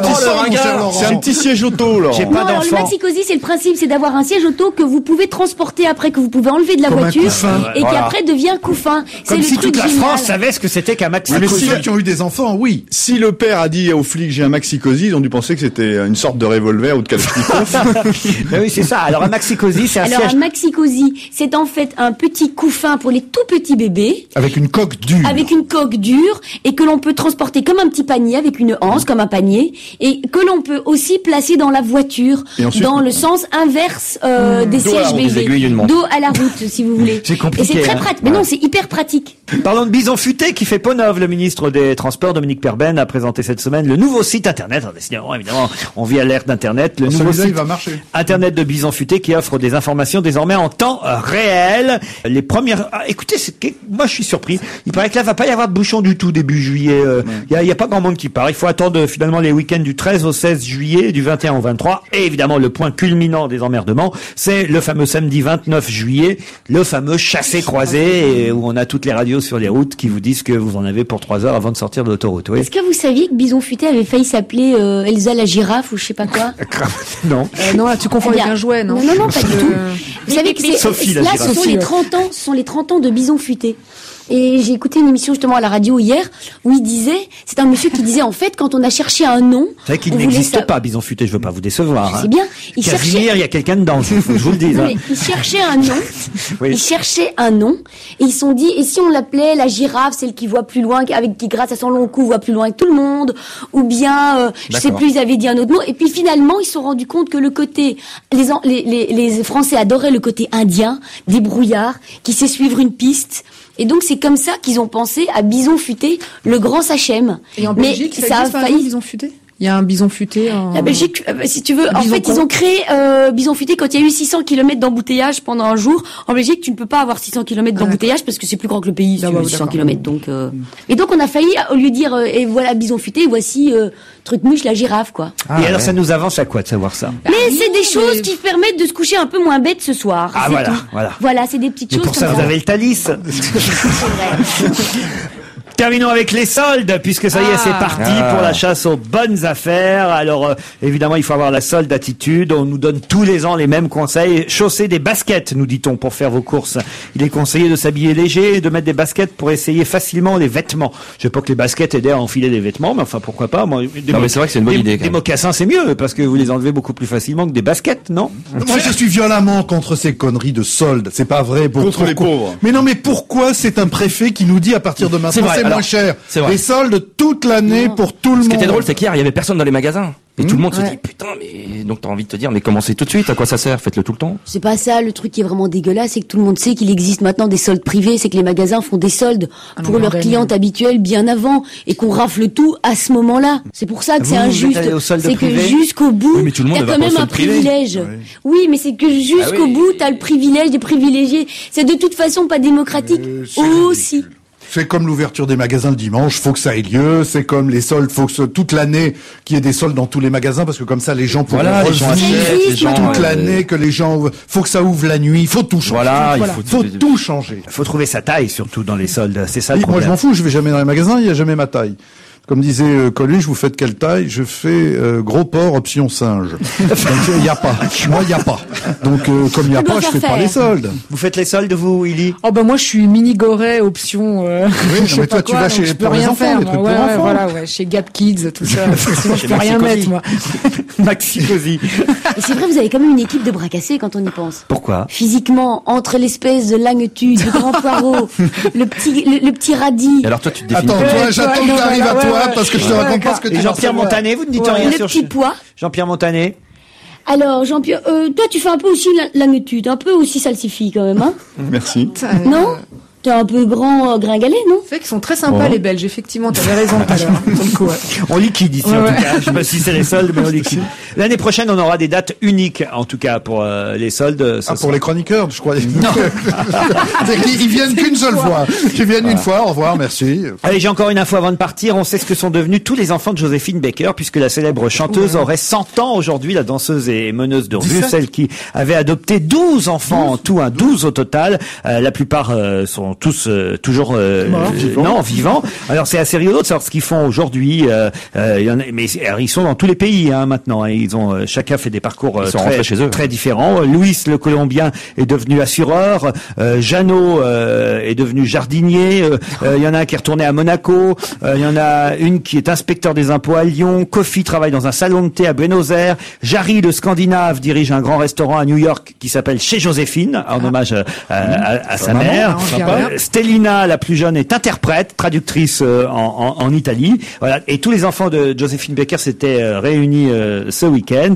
un petit siège auto, là. Non, alors le maxi-cosy, c'est le principe, c'est d'avoir un siège auto que vous pouvez transporter après, que vous pouvez enlever de la voiture, et qui après devient couffin. Comme si toute la France savait ce que c'était qu'un maxi-cosy. Mais si ceux qui ont eu des enfants, oui. Si le père a dit aux flics j'ai un maxi-cosy, ils ont dû penser que c'était une sorte de revolver ou de kalachnikov. Ben oui, c'est ça. Alors un maxi-cosy, c'est un siège... Alors un maxi-cosy, c'est en fait un petit couffin pour les tout petits bébés. Avec une coque dure. Avec une coque dure, et que l'on peut transporter comme un petit panier, avec une anse, comme un panier, et que l'on peut aussi placer dans la voiture, ensuite, dans le sens inverse des sièges bébés. Dos à la route, si vous voulez. C'est compliqué. Et c'est très pratique. Mais non, c'est hyper pratique. Parlons de Bison Futé qui fait peau neuve. Le ministre des Transports, Dominique Perben, a présenté cette semaine le nouveau site internet. Décidément, évidemment, on vit à l'ère d'internet. Le nouveau site il va marcher. internet de Bison Futé qui offre des informations désormais en temps réel. Les premières... écoutez, moi je suis surpris. Il paraît que là, va pas y avoir de bouchon du tout début juillet. Il y a pas grand monde qui part. Il faut attendre finalement les week-ends du 13 au 16 juillet, du 21 au 23. Et évidemment, le point culminant des emmerdements, c'est le fameux samedi 29 juillet, le fameux chassé-croisé, où on a toutes les radios sur les routes qui vous disent que vous en avez pour 3 heures avant de sortir de l'autoroute. Oui. Est-ce que vous saviez que Bison Futé avait failli s'appeler Elsa la girafe ou je sais pas quoi? Non. Non, là tu confonds avec un jouet, non? Non, pas du tout. Vous savez que Sophie, là, la ce sont les 30 ans de Bison Futé. Et j'ai écouté une émission justement à la radio hier où il disait, c'est un monsieur qui disait en fait quand on a cherché un nom, c'est vrai qu'il n'existe pas Bison Futé, je veux pas vous décevoir. C'est bien. Casimir, il y a quelqu'un dedans, je vous le dis. Non, mais il cherchait un nom. Oui. Il cherchait un nom et ils se sont dit et si on l'appelait la girafe, celle qui voit plus loin, qui grâce à son long cou voit plus loin que tout le monde, ou bien je sais plus, ils avaient dit un autre nom. Et puis finalement ils se sont rendus compte que le côté les Français adoraient le côté indien, débrouillard, qui sait suivre une piste. Et donc c'est comme ça qu'ils ont pensé à Bison Futé, le grand Sachem. Et en Belgique, ça a failli Bison Futé. Il y a un Bison Futé en... La Belgique, si tu veux, en fait, ils ont créé Bison Futé quand il y a eu 600 km d'embouteillage pendant un jour. En Belgique, tu ne peux pas avoir 600 km d'embouteillage parce que c'est plus grand que le pays, 600 km. Donc, et donc on a failli, au lieu de dire et voilà Bison Futé, voici Trucmuche la girafe, quoi. Et alors ça nous avance à quoi de savoir ça? Mais c'est des choses qui permettent de se coucher un peu moins bête ce soir. Ah voilà. Voilà, c'est des petites choses. Pour ça, vous avez le Thalys. Terminons avec les soldes, puisque ça y est, c'est parti pour la chasse aux bonnes affaires. Alors, évidemment, il faut avoir la solde attitude. On nous donne tous les ans les mêmes conseils. Chausser des baskets, nous dit-on, pour faire vos courses. Il est conseillé de s'habiller léger et de mettre des baskets pour essayer facilement les vêtements. Je sais pas que les baskets aident à enfiler des vêtements, mais enfin, pourquoi pas. Moi, non, mais c'est vrai que c'est une bonne idée. Des mocassins, c'est mieux, parce que vous les enlevez beaucoup plus facilement que des baskets, non? Moi, je suis violemment contre ces conneries de soldes. C'est pas vrai. Contre les pauvres. Mais non, mais pourquoi c'est un préfet qui nous dit à partir de maintenant c'est moins cher? C'est vrai. Les soldes toute l'année pour tout le monde. Ce qui était drôle, c'est qu'hier, il y avait personne dans les magasins. Et tout le monde se dit, putain, mais donc t'as envie de te dire, mais commencez tout de suite, à quoi ça sert? Faites-le tout le temps. C'est pas ça, le truc qui est vraiment dégueulasse, c'est que tout le monde sait qu'il existe maintenant des soldes privés, c'est que les magasins font des soldes pour leurs clientes habituelles bien avant, et qu'on rafle tout à ce moment-là. C'est pour ça que c'est injuste. C'est que jusqu'au bout, t'as quand même un privilège. Oui, mais c'est que jusqu'au bout, t'as le privilège des privilégiés. C'est de toute façon pas démocratique aussi. C'est comme l'ouverture des magasins le dimanche, faut que ça ait lieu. C'est comme les soldes, faut que toute l'année qu'il y ait des soldes dans tous les magasins, parce que comme ça les gens pourront toute l'année que les gens, faut que ça ouvre la nuit, faut tout changer. Faut tout changer. Il faut trouver sa taille, surtout dans les soldes. C'est ça le problème. Moi je m'en fous, je vais jamais dans les magasins, il y a jamais ma taille. Comme disait Coluche, vous faites quelle taille? Je fais gros porc option singe. Donc il y a pas. Moi il y a pas. Donc comme il y a pas, je fais pas les soldes. Vous faites les soldes vous, Illy? Oh ben moi je suis mini goret option. Oui, mais toi tu vas chez je peux rien faire. Voilà, chez Gap Kids, tout ça. Sinon je peux rien mettre moi. Maxi Cosi. Et c'est vrai, vous avez quand même une équipe de bras cassés quand on y pense. Pourquoi? Physiquement, entre l'espèce de langue-tude, le grand poireau, le petit radis. Et alors toi tu te définis. Attends, toi j'attends que t'arrives à toi parce que je te raconte pas ce que tu vas faire. Jean-Pierre Montanet, vous ne dites rien sur le petit pois. Jean-Pierre Montanet. Alors, Jean-Pierre, toi, tu fais un peu aussi langue-tude, un peu aussi salsifie quand même, hein? Merci. Non? T'es un peu grand gringalet, non? C'est vrai qu'ils sont très sympas, les Belges, effectivement, t'avais raison tout à l'heure. On liquide ici, en tout cas. Je sais pas si c'est les soldes, mais on liquide. L'année prochaine, on aura des dates uniques, en tout cas, pour les soldes. Pour les chroniqueurs, je crois. Non. Ils viennent qu'une seule fois. Ils viennent une fois, au revoir, merci. Allez, j'ai encore une info avant de partir. On sait ce que sont devenus tous les enfants de Joséphine Baker, puisque la célèbre chanteuse aurait 100 ans aujourd'hui, la danseuse et meneuse de revue, celle qui avait adopté 12 enfants en tout, 12 au total. La plupart sont tous toujours vivants. Alors c'est assez rigolo de savoir ce qu'ils font aujourd'hui. Mais ils sont dans tous les pays maintenant. Ils ont chacun fait des parcours très différents. Louis le Colombien est devenu assureur. Jeannot est devenu jardinier. Il y en a un qui est retourné à Monaco. Il y en a une qui est inspecteur des impôts à Lyon. Kofi travaille dans un salon de thé à Buenos Aires. Jarry le Scandinave dirige un grand restaurant à New York qui s'appelle Chez Joséphine, en hommage à sa mère. Stelina, la plus jeune, est interprète, traductrice en Italie. Voilà. Et tous les enfants de Joséphine Baker s'étaient réunis ce week-end.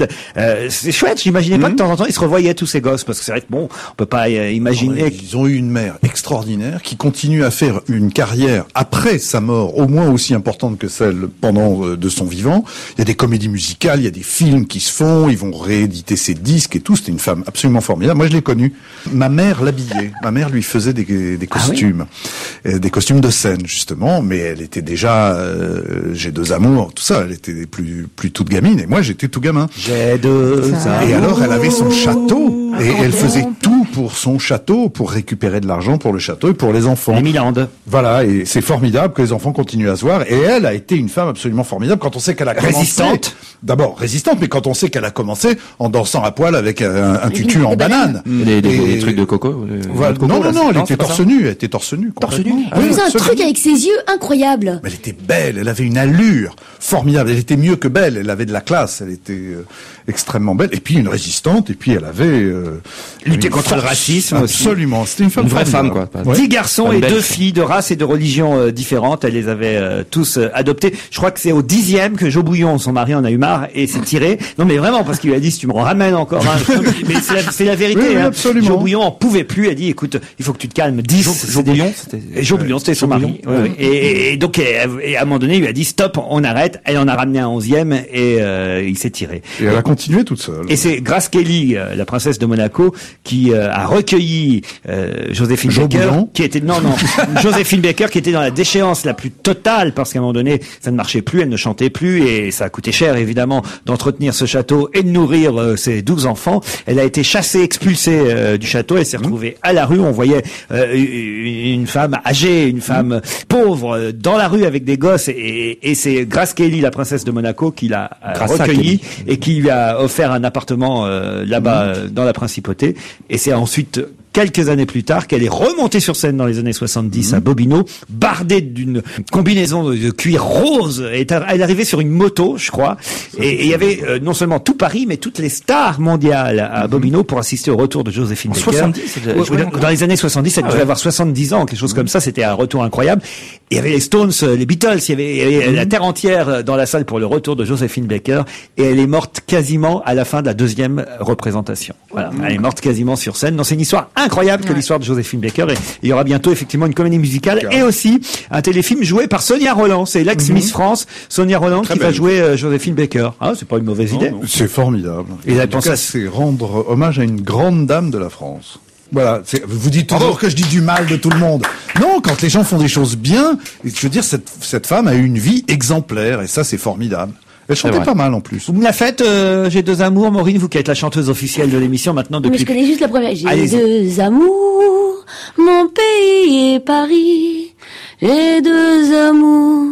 C'est chouette. J'imaginais pas que de temps en temps ils se revoyaient tous ces gosses, parce que c'est vrai que on peut pas imaginer. Ils ont eu une mère extraordinaire qui continue à faire une carrière après sa mort, au moins aussi importante que celle pendant de son vivant. Il y a des comédies musicales, il y a des films qui se font. Ils vont rééditer ses disques et tout. C'était une femme absolument formidable. Moi, je l'ai connue. Ma mère l'habillait. Ma mère lui faisait des costumes. Des costumes de scène, justement, mais elle était déjà j'ai deux amours, tout ça, elle était plus toute gamine, et moi j'étais tout gamin. J'ai deux amours. Et alors elle avait son château, et elle faisait tout pour son château, pour récupérer de l'argent pour le château et pour les enfants. Les Milandes. Voilà, et c'est formidable que les enfants continuent à se voir, et elle a été une femme absolument formidable quand on sait qu'elle a commencé... Résistante. D'abord résistante, mais quand on sait qu'elle a commencé en dansant à poil avec un tutu en banane. Des trucs de coco. Voilà. Non, elle était torse nu, Elle faisait un truc avec ses yeux incroyable. Mais elle était belle, elle avait une allure formidable, elle était mieux que belle, elle avait de la classe, elle était extrêmement belle, et puis une résistante, et puis elle avait... lutté contre le racisme aussi. Absolument, c'était une femme vraie femme, quoi. 10 garçons et 2 filles de races et de religions différentes, elle les avait tous adoptés. Je crois que c'est au 10e que Jo Bouillon, son mari, en a eu marre et s'est tiré. Non mais vraiment, parce qu'il lui a dit, si tu me ramènes encore mais c'est la vérité. Oui, absolument. Jo Bouillon en pouvait plus, elle a dit, écoute, il faut que tu te calmes. Jo Bouillon, c'était son mari. Ouais. Et donc, à un moment donné, il lui a dit, stop, on arrête. Elle en a ramené un 11e et il s'est tiré. Et elle a continué toute seule. Et c'est Grace Kelly, la princesse de Monaco, qui a recueilli Joséphine Baker, qui était Joséphine Baker, qui était dans la déchéance la plus totale, parce qu'à un moment donné, ça ne marchait plus, elle ne chantait plus, et ça a coûté cher, évidemment. évidemment d'entretenir ce château et de nourrir ses 12 enfants. Elle a été chassée, expulsée du château. Elle s'est retrouvée à la rue. On voyait une femme âgée, une femme pauvre dans la rue avec des gosses, et c'est Grace Kelly, la princesse de Monaco, qui l'a recueillie et qui lui a offert un appartement là-bas dans la principauté. Et c'est ensuite quelques années plus tard qu'elle est remontée sur scène dans les années 70 à Bobino, bardée d'une combinaison de cuir rose. Elle est arrivée sur une moto, je crois, et il y avait non seulement tout Paris, mais toutes les stars mondiales à Bobino pour assister au retour de Joséphine Baker. 70, dans les années 70, elle devait avoir 70 ans, quelque chose comme ça. C'était un retour incroyable. Il y avait les Stones, les Beatles, il y avait la terre entière dans la salle pour le retour de Joséphine Baker, et elle est morte quasiment à la fin de la deuxième représentation. Voilà, elle est morte quasiment sur scène. Donc c'est une histoire incroyable que l'histoire de Joséphine Baker, et il y aura bientôt effectivement une comédie musicale et aussi un téléfilm joué par Sonia Rolland. C'est l'ex-Miss France, Sonia Rolland, qui va jouer Joséphine Baker. Ah, c'est pas une mauvaise idée. C'est formidable. Et en tout cas, c'est rendre hommage à une grande dame de la France. Voilà, vous dites toujours que je dis du mal de tout le monde. Non, quand les gens font des choses bien, je veux dire, cette femme a eu une vie exemplaire, et ça, c'est formidable. Elle chantait pas mal en plus. Vous me la faites, J'ai deux amours, Maureen, vous qui êtes la chanteuse officielle de l'émission maintenant depuis... Mais je connais juste la première. J'ai deux amours, mon pays et Paris. J'ai deux amours.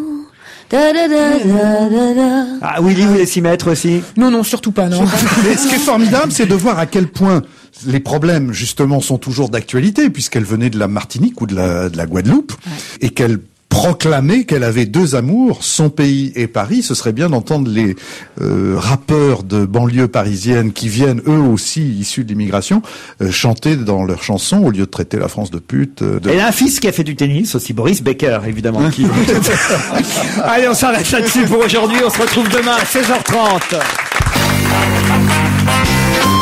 Da, da, da, da, da, da. Ah, Willy voulait s'y mettre aussi? Non, surtout pas, non. Mais ce qui est formidable, c'est de voir à quel point les problèmes, justement, sont toujours d'actualité, puisqu'elle venait de la Martinique ou de la Guadeloupe, et qu'elle proclamait qu'elle avait deux amours, son pays et Paris. Ce serait bien d'entendre les rappeurs de banlieue parisienne qui viennent eux aussi issus de l'immigration chanter dans leurs chansons au lieu de traiter la France de pute. Elle a un fils qui a fait du tennis aussi, Boris Becker évidemment. Allez, on s'arrête là-dessus pour aujourd'hui. On se retrouve demain à 16h30.